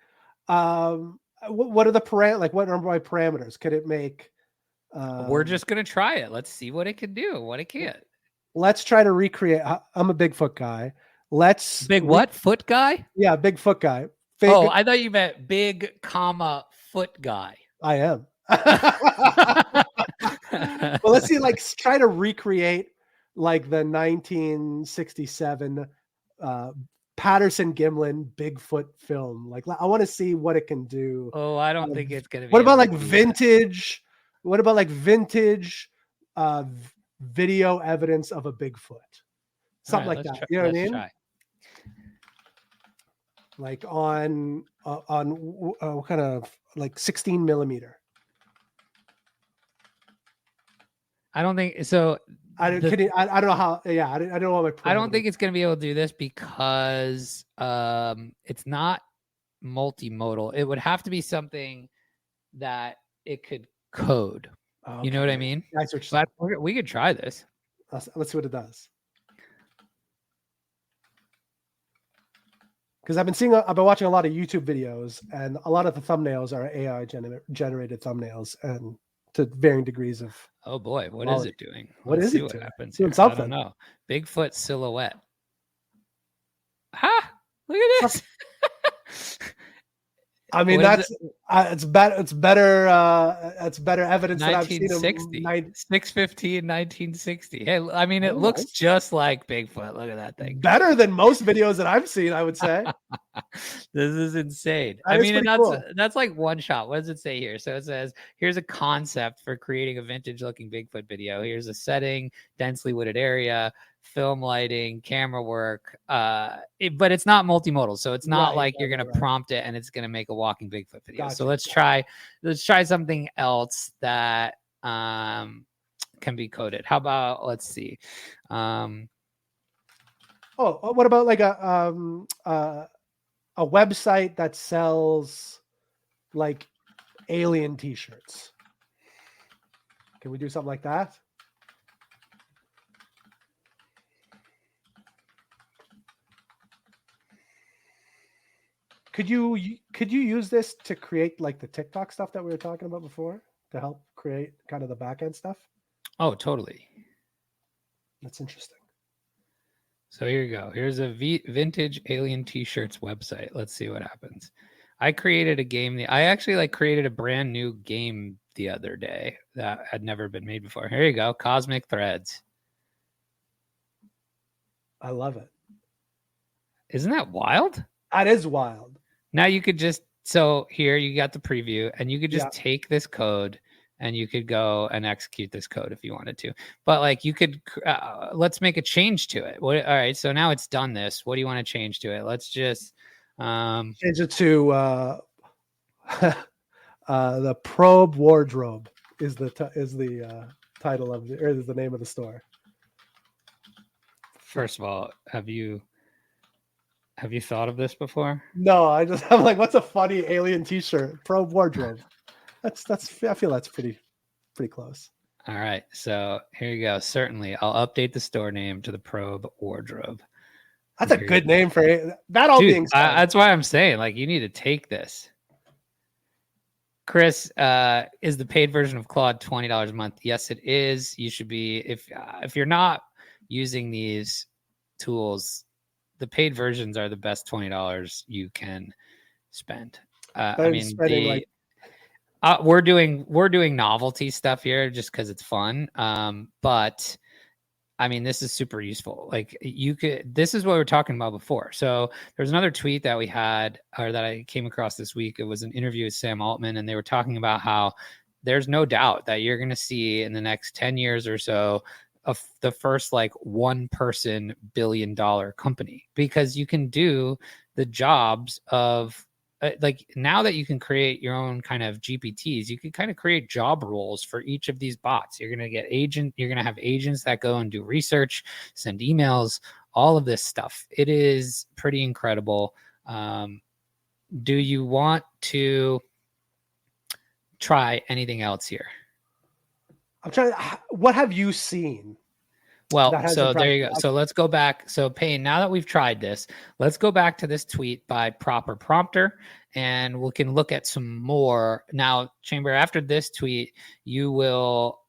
What are the what are my parameters? Could it make We're just gonna try it. Let's see what it can do, what it can't. let's try to recreate. I'm a Bigfoot guy. Let's Big what? Foot guy? Yeah, Bigfoot guy. Oh, I thought you meant big, comma, foot guy. I am. Well, let's see. Like, try to recreate like the 1967 Patterson Gimlin Bigfoot film. Like, I want to see what it can do. Oh, I don't think it's gonna be. What about like vintage? What about like vintage video evidence of a Bigfoot? Something like that. You know what I mean? Try. Like on what kind of like 16 millimeter? I don't think so. I don't know how. Yeah, I don't know what my. I don't think it's going to be able to do this because it's not multimodal. It would have to be something that it could code. Okay. You know what I mean? But we could try this. Let's see what it does. Because I've been watching a lot of YouTube videos, and a lot of the thumbnails are AI generated thumbnails, and to varying degrees of. Oh boy, what is it doing? What is it? What happens? Doing something. I don't know. Bigfoot silhouette. Ha! Look at this. I mean, it's better. It's better evidence that I've seen. 6/15/1960. Hey, I mean, it looks just like Bigfoot. Look at that thing. Better than most videos that I've seen, I would say. This is insane. I mean, and cool. That's like one shot. What does it say here? So it says, here's a concept for creating a vintage looking Bigfoot video. Here's a setting, densely wooded area, film lighting, camera work. But it's not multimodal. So it's not like you're going to prompt it and it's going to make a walking Bigfoot video. Gotcha. So let's try something else that can be coded. How about, let's see. What about like a website that sells like alien t-shirts? Can we do something like that? Could you use this to create like the TikTok stuff that we were talking about before to help create kind of the back end stuff? Oh, totally. That's interesting. So here you go. Here's a vintage alien t-shirts website. Let's see what happens. I created a game. I actually created a brand new game the other day that had never been made before. Here you go. Cosmic Threads. I love it. Isn't that wild? That is wild. Now you could so here you got the preview and you could just take this code and you could go and execute this code if you wanted to. But you could, let's make a change to it. All right. So now it's done this. What do you want to change to it? Let's just change it to the Probe Wardrobe is the title of is the name of the store. First of all, have you thought of this before? No, I'm like, what's a funny alien t-shirt? Probe Wardrobe. That's I feel that's pretty close. All right. So here you go. Certainly. I'll update the store name to the Probe Wardrobe. That's a good name for it. That all being said. That's why I'm saying you need to take this. Chris, is the paid version of Claude $20 a month? Yes, it is. You should be, if you're not using these tools, the paid versions are the best $20 you can spend. I mean, we're doing novelty stuff here just because it's fun. But I mean, this is super useful. This is what we were talking about before. So there's another tweet that we had, or that I came across this week. It was an interview with Sam Altman, and they were talking about how there's no doubt that you're going to see in the next 10 years or so the first one person $1 billion company, because you can do the jobs of like now that you can create your own kind of GPTs, you can kind of create job roles for each of these bots. You're going to have agents that go and do research, send emails, all of this stuff. It is pretty incredible. Do you want to try anything else here? I'm trying. What have you seen? Well, so there you go. So let's go back. So Payne, now that we've tried this, let's go back to this tweet by Proper Prompter, and we can look at some more. Now, Chamber, after this tweet, you'll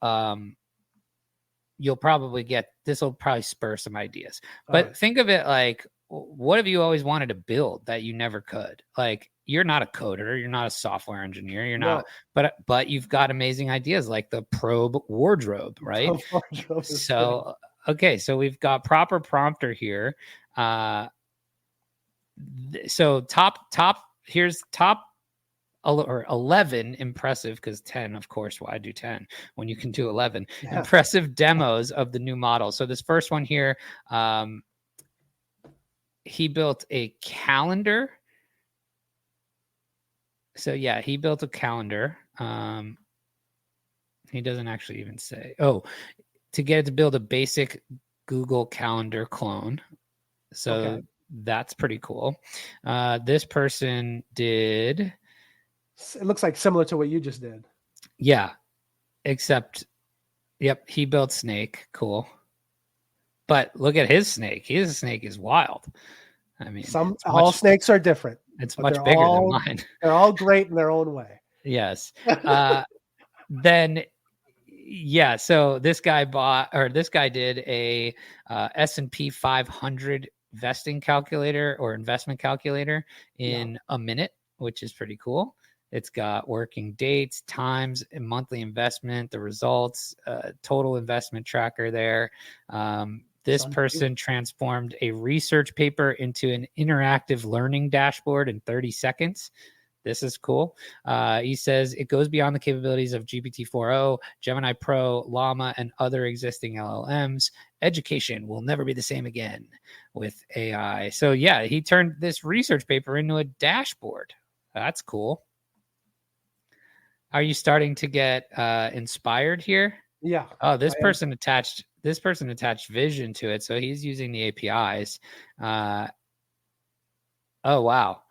probably this will probably spur some ideas. But think of it like, what have you always wanted to build that you never could? Like, you're not a coder, you're not a software engineer, you're not, but you've got amazing ideas like the probe wardrobe, right? So okay, so we've got Proper Prompter here. So here's top 11 impressive, because 10, of course, why do 10 when you can do 11 impressive demos of the new model. So this first one here, he built a calendar. So yeah, he built a calendar. He doesn't actually even say, to get it to build a basic Google Calendar clone. So that's pretty cool. This person did. It looks like similar to what you just did. Yeah, except, he built Snake. Cool. But look at his snake. His snake is wild. I mean, all snakes are different. It's much bigger than mine. They're all great in their own way. Yes. Then, so this guy did a S&P 500 vesting calculator or investment calculator in a minute, which is pretty cool. It's got working dates, times, and monthly investment, the results, total investment tracker there. This person transformed a research paper into an interactive learning dashboard in 30 seconds. This is cool. He says it goes beyond the capabilities of GPT-4 Gemini Pro, Llama, and other existing LLMs. Education will never be the same again with AI. So yeah, he turned this research paper into a dashboard. That's cool. Are you starting to get inspired here? Yeah. Oh, this person attached vision to it, so he's using the APIs. Oh wow,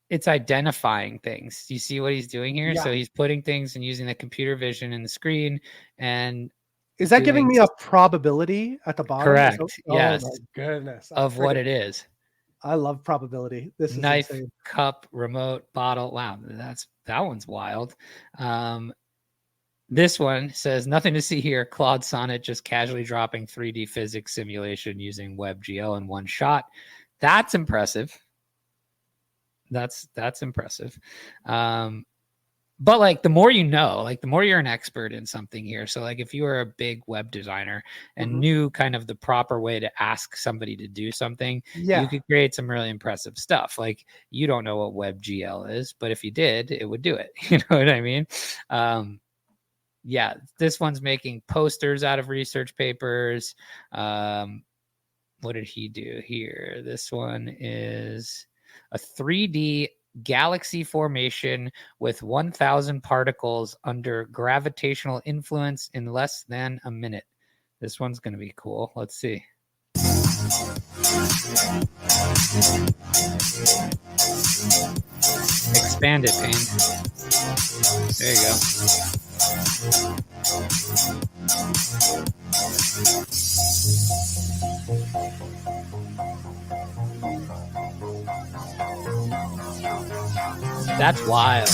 it's identifying things. Do you see what he's doing here? So he's putting things and using the computer vision in the screen. And is that giving me a probability at the bottom? Correct. Yes. Oh my goodness. Of what it is. I love probability. This is knife, insane. Cup, remote, bottle. Wow, that one's wild. This one says nothing to see here. Claude Sonnet just casually dropping 3D physics simulation using WebGL in one shot. That's impressive. That's impressive. But like the more you know, like the more you're an expert in something here. So like if you were a big web designer and knew kind of the proper way to ask somebody to do something, you could create some really impressive stuff. Like you don't know what WebGL is, but if you did, it would do it. You know what I mean? This one's making posters out of research papers. What did he do here? This one is a 3D galaxy formation with 1,000 particles under gravitational influence in less than a minute. This one's going to be cool. Let's see. Expand it, Payne. There you go. That's wild.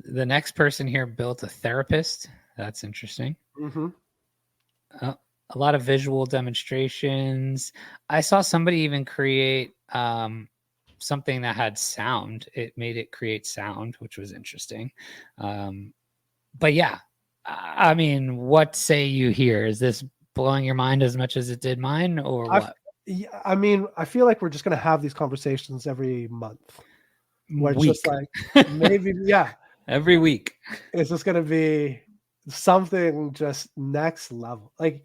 The next person here built a therapist. That's interesting. A lot of visual demonstrations. I saw somebody even create something that had sound. It made it create sound, which was interesting. But yeah, I mean, what say you here? Is this blowing your mind as much as it did mine, or what? I mean, I feel like we're just going to have these conversations every month. where it's week. just like maybe Every week. it's just gonna be something just next level. Like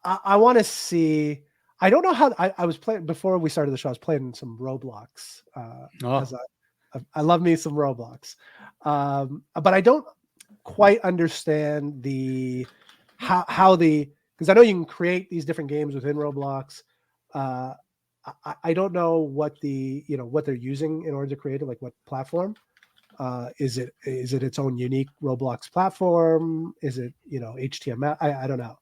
I want to see. I don't know how. I was playing before we started the show. I was playing some Roblox. As I love me some Roblox, but I don't quite understand how because I know you can create these different games within Roblox. I don't know what what they're using in order to create it, like what platform. Is it its own unique Roblox platform? Is it HTML? I don't know.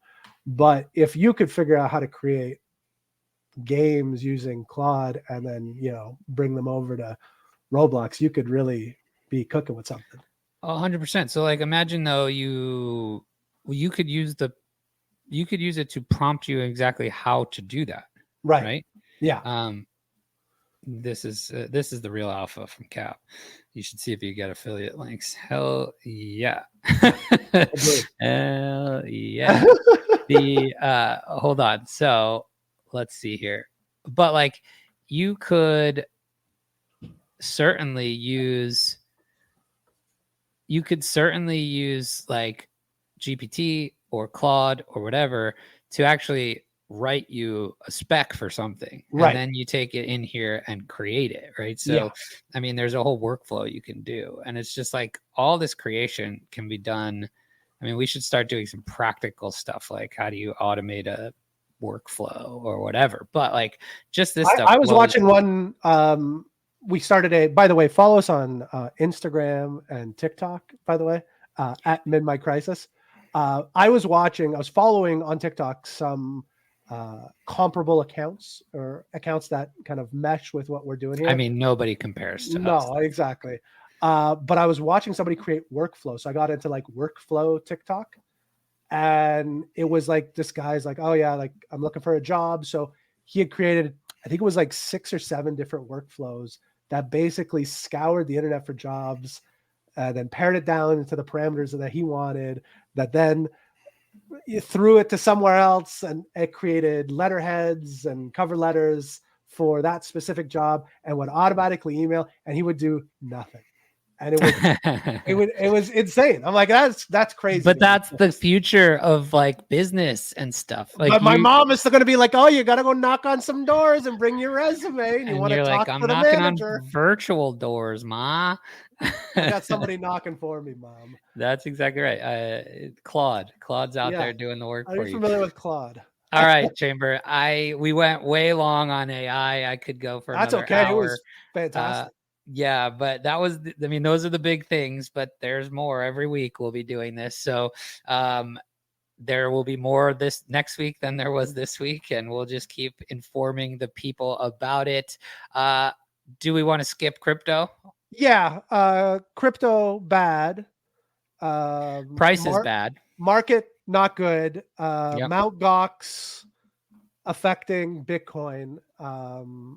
But if you could figure out how to create games using Claude and then bring them over to Roblox, you could really be cooking with something. 100%. So like imagine though you could use it to prompt you exactly how to do that. Right? Yeah. This is the real alpha from Cap. You should see if you get affiliate links. Hell yeah. Hell yeah. Hold on. So let's see here. But like you could certainly use like GPT or Claude or whatever to actually write you a spec for something, right? And then you take it in here and create it, right? So I mean there's a whole workflow you can do, and it's just like all this creation can be done. I mean, we should start doing some practical stuff, like how do you automate a workflow or whatever. But like just this stuff. I was watching one. We started by the way, follow us on Instagram and TikTok, by the way, at Midnight Crisis. I was following on TikTok some comparable accounts or accounts that kind of mesh with what we're doing here. I mean, nobody compares to us. No, exactly. But I was watching somebody create workflow. So I got into like workflow TikTok, and it was like, this guy's like, oh yeah, like I'm looking for a job. So he had created, I think it was like 6 or 7 different workflows that basically scoured the internet for jobs, and then pared it down into the parameters that he wanted, that then you threw it to somewhere else, and it created letterheads and cover letters for that specific job and would automatically email, and he would do nothing. And it was insane. I'm like, that's crazy. But that's the future of like business and stuff. Like, but my mom is still going to be like, oh, you got to go knock on some doors and bring your resume. And you want to talk to the manager. On virtual doors, Ma. I got somebody knocking for me, Mom. That's exactly right. Claude's out there doing the work for you. Are you familiar with Claude? All right, Chamber. We went way long on AI. I could go for another hour. It was fantastic. Yeah, but those are the big things, but there's more. Every week we'll be doing this. So there will be more this next week than there was this week, and we'll just keep informing the people about it. Do we want to skip crypto? Yeah, crypto bad. Price is bad. Market not good. Mount Gox affecting Bitcoin.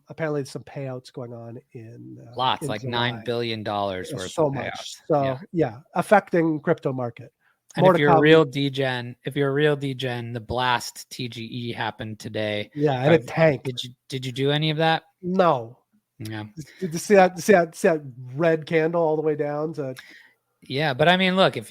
Apparently there's some payouts going on in lots, in like July. $9 billion worth so of much. payouts. So yeah, affecting crypto market. And if you're a real degen, the blast TGE happened today. Yeah, and it tanked. Did you do any of that? No. Yeah. Did you see that red candle all the way down to? Yeah, but I mean, look, if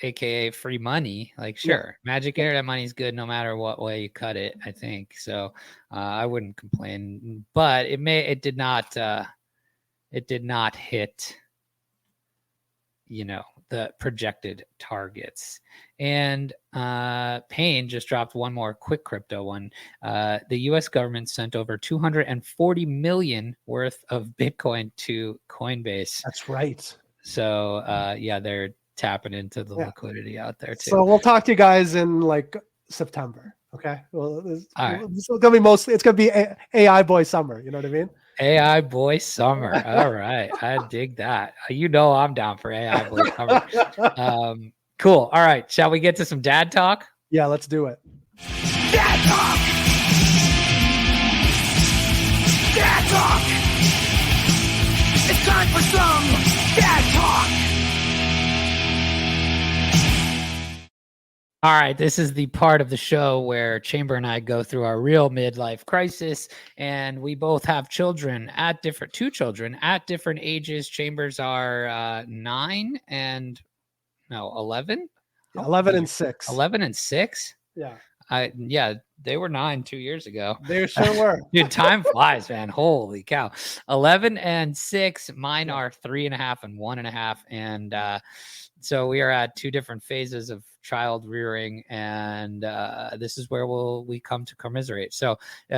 AKA free money, like sure, Magic Internet money is good no matter what way you cut it, I think. So I wouldn't complain, but it did not hit, the projected targets. And Payne just dropped one more quick crypto one. The US government sent over 240 million worth of Bitcoin to Coinbase. That's right. So they're tapping into the liquidity out there too. So we'll talk to you guys in like September. Okay. Well, it's gonna be AI boy summer. You know what I mean? AI boy summer. All right. I dig that. I'm down for AI boy summer. Cool. All right. Shall we get to some dad talk? Yeah, let's do it. Dad talk! Dad talk! It's time for some dad talk! All right, this is the part of the show where Chamber and I go through our real midlife crisis, and we both have children at two children at different ages. Chambers are 9 and 11. 11 and 6. 11 and 6. Yeah. Yeah, they were 9 2 years ago. They sure were. Dude, time flies, man. Holy cow. 11 and 6. Mine are 3.5 and 1.5. And so we are at two different phases of child rearing, and this is where we come to commiserate. So,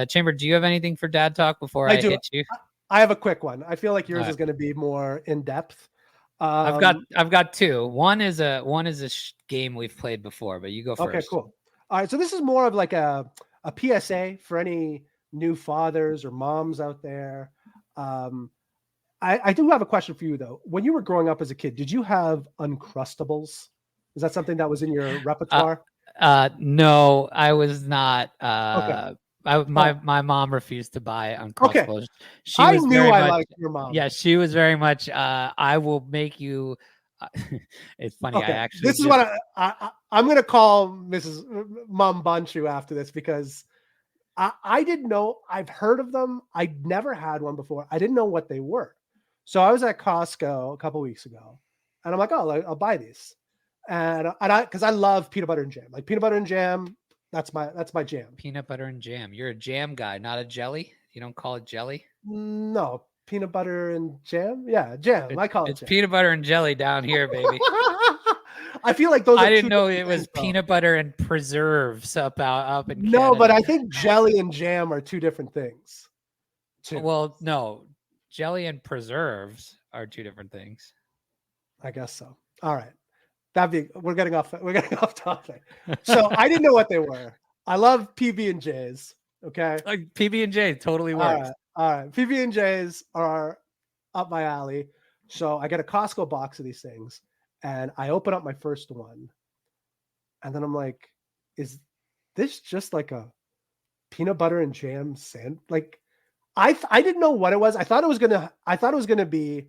Chamber, do you have anything for Dad Talk before I hit you? I have a quick one. I feel like yours is going to be more in depth. I've got two. One is a game we've played before, but you go first. Okay, cool. All right, so this is more of like a PSA for any new fathers or moms out there. I do have a question for you though. When you were growing up as a kid, did you have Uncrustables? Is that something that was in your repertoire? No, I was not. Okay. My mom refused to buy Uncrustables. Okay. She I was knew very I much, liked your mom. Yeah, she was very much. I will make you. It's funny. Okay. I actually. This is what I'm going to call Mrs. Mom Bunchu after this, because I didn't know. I've heard of them. I'd never had one before. I didn't know what they were. So I was at Costco a couple weeks ago, and I'm like, oh, I'll buy these. And because I love peanut butter and jam. Like peanut butter and jam, that's my jam. Peanut butter and jam. You're a jam guy, not a jelly. You don't call it jelly? No, peanut butter and jam. Yeah, jam. I call it jam. Peanut butter and jelly down here, baby. I feel like those. I didn't know it was peanut butter and preserves up in Canada. No, but I think jelly and jam are two different things. Well, no, jelly and preserves are two different things. I guess so. All right. We're getting off topic. So I didn't know what they were. I love PB&Js. Okay. Like PB&J totally works. All right. PB&Js are up my alley. So I get a Costco box of these things, and I open up my first one, and then I'm like, is this just like a peanut butter and jam sandwich? Like I didn't know what it was. I thought it was gonna be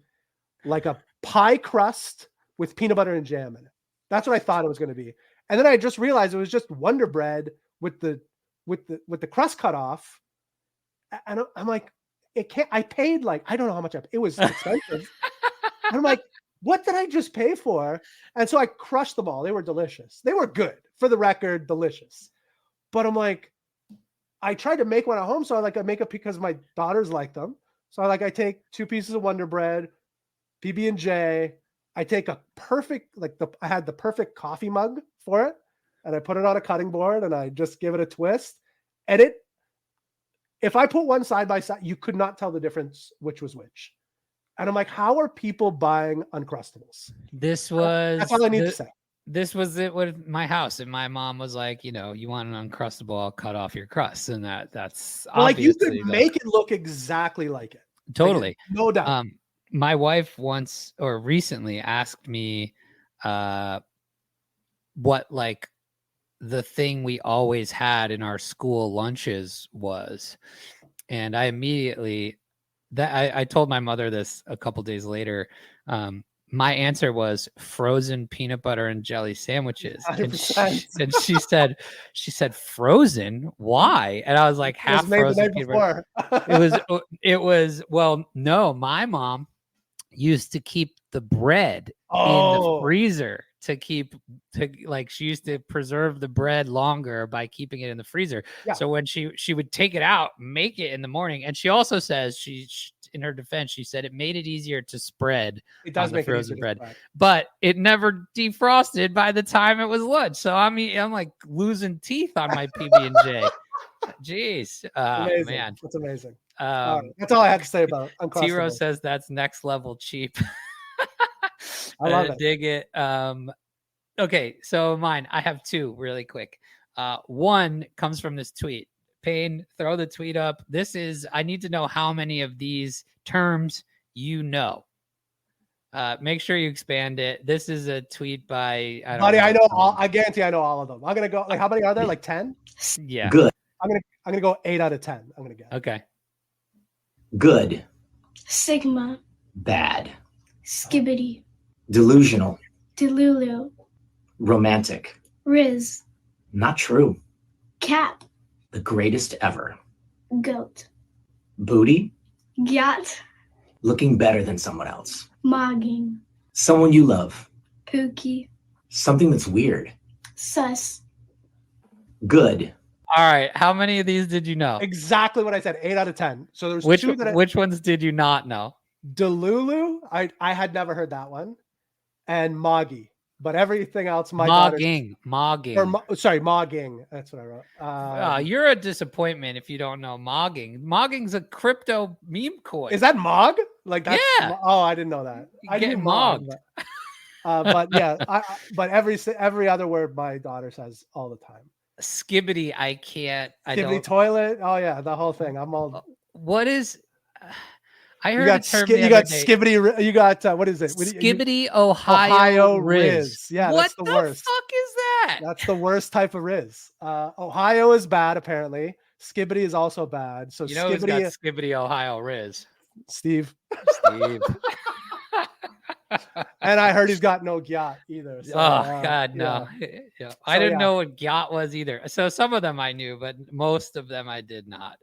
like a pie crust with peanut butter and jam in it. That's what I thought it was going to be. And then I just realized it was just Wonder Bread with the crust cut off. And I'm like, I paid like, I don't know how much it was expensive. And I'm like, what did I just pay for? And so I crushed them all. They were delicious. They were good, for the record, delicious. But I'm like, I tried to make one at home. So I make it because my daughters like them. So I take 2 pieces of Wonder Bread, PB&J. I take a perfect, I had the perfect coffee mug for it, and I put it on a cutting board, and I just give it a twist. And if I put one side by side, you could not tell the difference which was which. And I'm like, how are people buying Uncrustables? That's all I need to say. This was it with my house, and my mom was like, you want an Uncrustable, I'll cut off your crust, and that's like you could make it look exactly like it. Totally, like, no doubt. My wife once or recently asked me what like the thing we always had in our school lunches was. And I immediately I told my mother this a couple days later. My answer was frozen peanut butter and jelly sandwiches. And she said, frozen? Why? And I was like, half frozen peanut butter. It was, well, no, my mom used to keep the bread in the freezer she used to preserve the bread longer by keeping it in the freezer. Yeah. So when she would take it out, make it in the morning. And she also says she in her defense, she said it made it easier to spread. It does make frozen bread, but it never defrosted by the time it was lunch. So I'm like losing teeth on my PB&J. Jeez, man, that's amazing. That's all I had to say about Uncrustables. Tiro says that's next level cheap. I love it. Dig it. Okay, so mine. I have 2 really quick. One comes from this tweet. Payne, throw the tweet up. I need to know how many of these terms you know. Make sure you expand it. This is a tweet by I know all. I guarantee I know all of them. I'm gonna go. Like, how many are there? Like 10? Yeah. Good. I'm gonna go 8 out of 10. I'm gonna guess. Okay. Good. Sigma. Bad. Skibbity. Delusional. Delulu. Romantic. Riz. Not true. Cat. The greatest ever. Goat. Booty. Gat. Looking better than someone else. Mogging. Someone you love. Pookie. Something that's weird. Sus. Good. All right. How many of these did you know? Exactly what I said. 8 out of 10. So there's Which two that which ones did you not know? Delulu. I had never heard that one, and Moggy. But everything else, my daughter. Mogging. Or sorry, mogging. That's what I wrote. You're a disappointment if you don't know mogging. Mogging's a crypto meme coin. Is that Mog? Like that's, Yeah. Oh, I didn't know that. I Get knew Mog, mogged. but yeah, but every other word my daughter says all the time. Skibbity, I can't. I Skibbity don't. toilet. Oh yeah, the whole thing. I'm all. What is? I You heard got a term you the got other day. skibbity. You got what is it? Skibbity Ohio Riz. Yeah, What that's the the worst. fuck is that? That's the worst type of Riz. Ohio is bad apparently. Skibbity is also bad. So You know who's got skibbity, Skibbity Ohio Riz? Steve. Steve. And I heard he's got no gyat either. So, God, no. Yeah. I didn't know what gyat was either. So some of them I knew, but most of them I did not.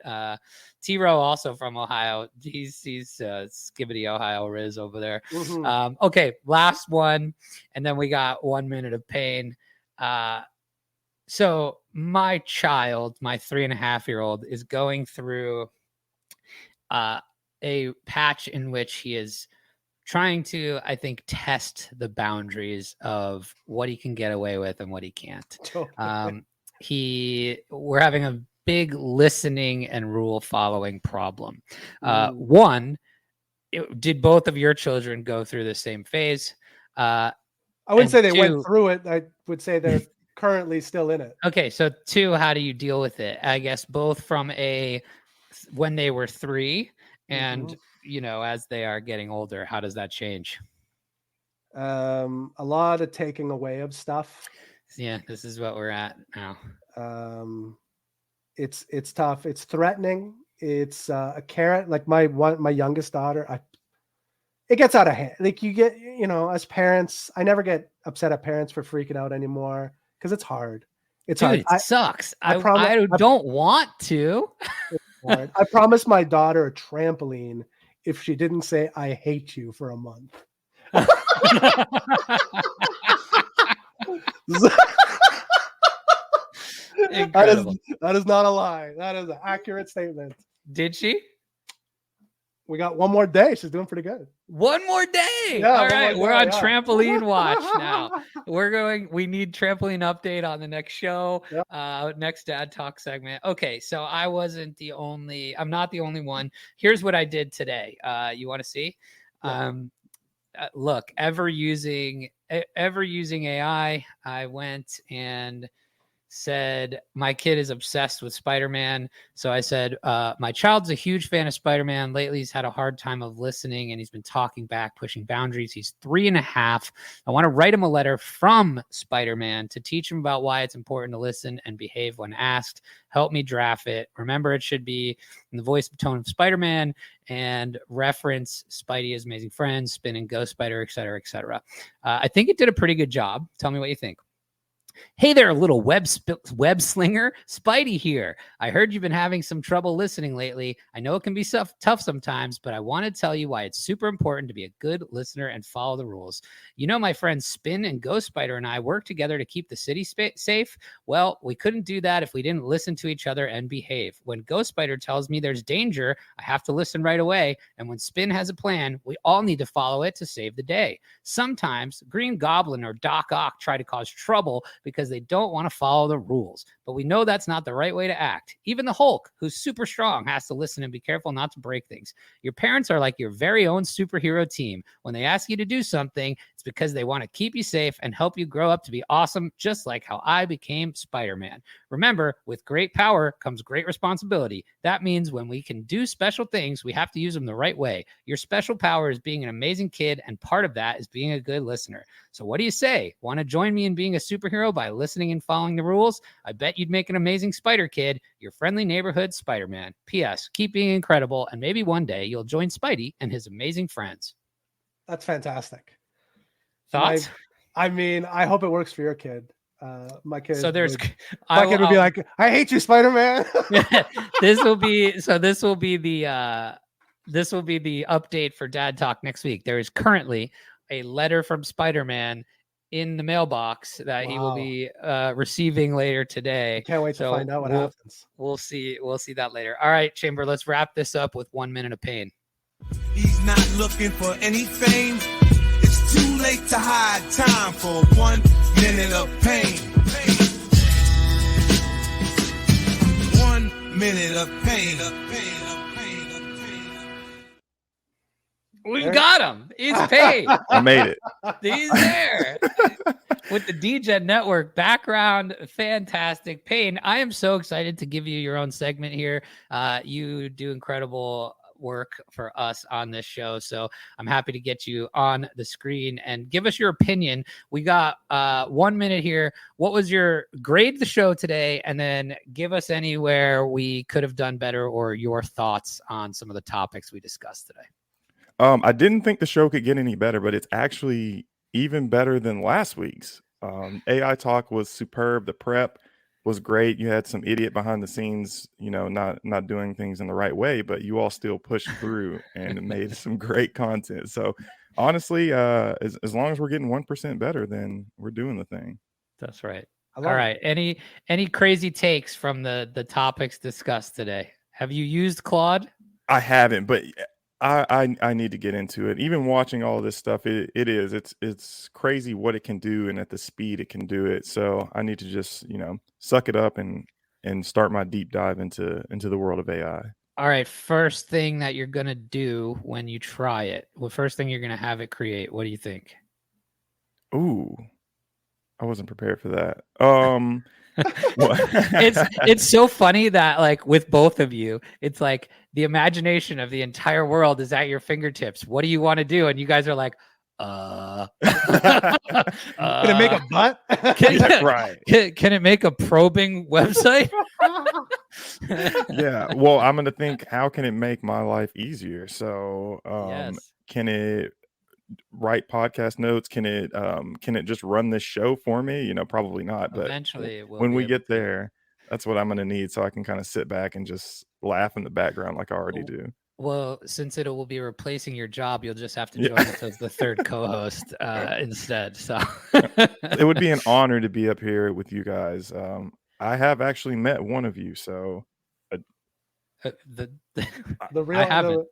T-Row also from Ohio. He's Skibbity Ohio Riz over there. Mhm. Okay, last one, and then we got 1 minute of pain. So my child, my 3.5-year-old, is going through a patch in which he is trying to, I think, test the boundaries of what he can get away with and what he can't. We're having a big listening and rule following problem. One, did both of your children go through the same phase? I wouldn't say they two, went through it. I would say they're currently still in it. Okay, so two, how do you deal with it? I guess both from when they were 3 and as they are getting older, how does that change? A lot of taking away of stuff. Yeah, this is what we're at now. It's tough. It's threatening. It's a carrot. Like my youngest daughter, it gets out of hand. Like you get, as parents, I never get upset at parents for freaking out anymore because it's hard. It's Dude, hard. it sucks. I promise, don't want to. I promised my daughter a trampoline if she didn't say "I hate you" for a month. That is not a lie. That is an accurate statement. Did she? We got one more day. She's doing pretty good. One more day. Yeah, all right. We're on trampoline watch now. We need trampoline update on the next show. Yep. Next dad talk segment. Okay. So I'm not the only one. Here's what I did today. You want to see? Yeah. Look, ever using AI, I went and said my kid is obsessed with Spider-Man. So I said, my child's a huge fan of Spider-Man. Lately, he's had a hard time of listening and he's been talking back, pushing boundaries. He's 3.5. I want to write him a letter from Spider-Man to teach him about why it's important to listen and behave when asked. Help me draft it. Remember, it should be in the voice and tone of Spider-Man and reference Spidey as amazing friends, Spin and Ghost Spider, et cetera, et cetera. I think it did a pretty good job. Tell me what you think. Hey there, little web slinger. Spidey here. I heard you've been having some trouble listening lately. I know it can be tough sometimes, but I want to tell you why it's super important to be a good listener and follow the rules. My friends Spin and Ghost Spider and I work together to keep the city safe. Well, we couldn't do that if we didn't listen to each other and behave. When Ghost Spider tells me there's danger, I have to listen right away. And when Spin has a plan, we all need to follow it to save the day. Sometimes Green Goblin or Doc Ock try to cause trouble because they don't want to follow the rules. But we know that's not the right way to act. Even the Hulk, who's super strong, has to listen and be careful not to break things. Your parents are like your very own superhero team. When they ask you to do something, it's because they want to keep you safe and help you grow up to be awesome, just like how I became Spider-Man. Remember, with great power comes great responsibility. That means when we can do special things, we have to use them the right way. Your special power is being an amazing kid, and part of that is being a good listener. So what do you say? Want to join me in being a superhero by listening and following the rules? I bet you'd make an amazing Spider Kid, your friendly neighborhood Spider-Man. P.S. Keep being incredible, and maybe one day you'll join Spidey and his amazing friends. That's fantastic. Thoughts? I hope it works for your kid. my kid. So there's, My kid would be like, "I hate you, Spider-Man." this will be the update for Dad Talk next week. There is currently a letter from Spider-Man in the mailbox that he will be receiving later today. Can't wait to find out what happens. We'll see that later. All right, Chamber, let's wrap this up with 1 minute of pain. He's not looking for any fame. It's too late to hide time for 1 minute of pain. 1 minute of pain. We got him. He's paid. I made it. He's there. With the DGen Network background, fantastic. Payne, I am so excited to give you your own segment here. You do incredible work for us on this show, so I'm happy to get you on the screen and give us your opinion. We got 1 minute here. What was your grade the show today, and then give us anywhere we could have done better or your thoughts on some of the topics we discussed today. I didn't think the show could get any better, but it's actually even better than last week's. AI Talk was superb. The prep was great. You had some idiot behind the scenes, not doing things in the right way, but you all still pushed through and made some great content. So honestly, as long as we're getting 1% better, then we're doing the thing. That's right. All right. Any crazy takes from the topics discussed today? Have you used Claude? I haven't, but I need to get into it. Even watching all of this stuff, it's crazy what it can do and at the speed it can do it. So I need to just suck it up and start my deep dive into the world of AI. All right, first thing that you're gonna do when you try it. Well, first thing you're gonna have it create. What do you think? Ooh, I wasn't prepared for that. It's so funny that like with both of you, it's like the imagination of the entire world is at your fingertips. What do you want to do? And you guys are like, can it make a butt? Right. Can it make a probing website? Yeah. Well, I'm gonna think, how can it make my life easier? So can it write podcast notes? Can it just run this show for me? Probably not, but eventually it will. When we get there, that's what I'm going to need, so I can kind of sit back and just laugh in the background like I already do. Well, since it will be replacing your job, you'll just have to join us as the third co-host instead. So it would be an honor to be up here with you guys. I have actually met one of you, so the real. I haven't.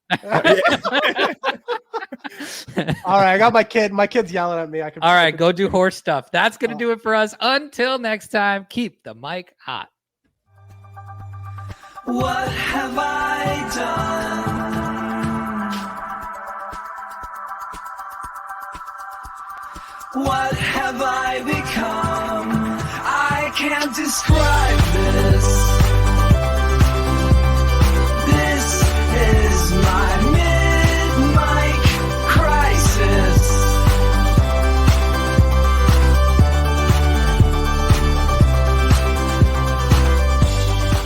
All right, I got my kid. My kid's yelling at me. All right, go do horse stuff. That's going to do it for us. Until next time, keep the mic hot. What have I done? What have I become? I can't describe this.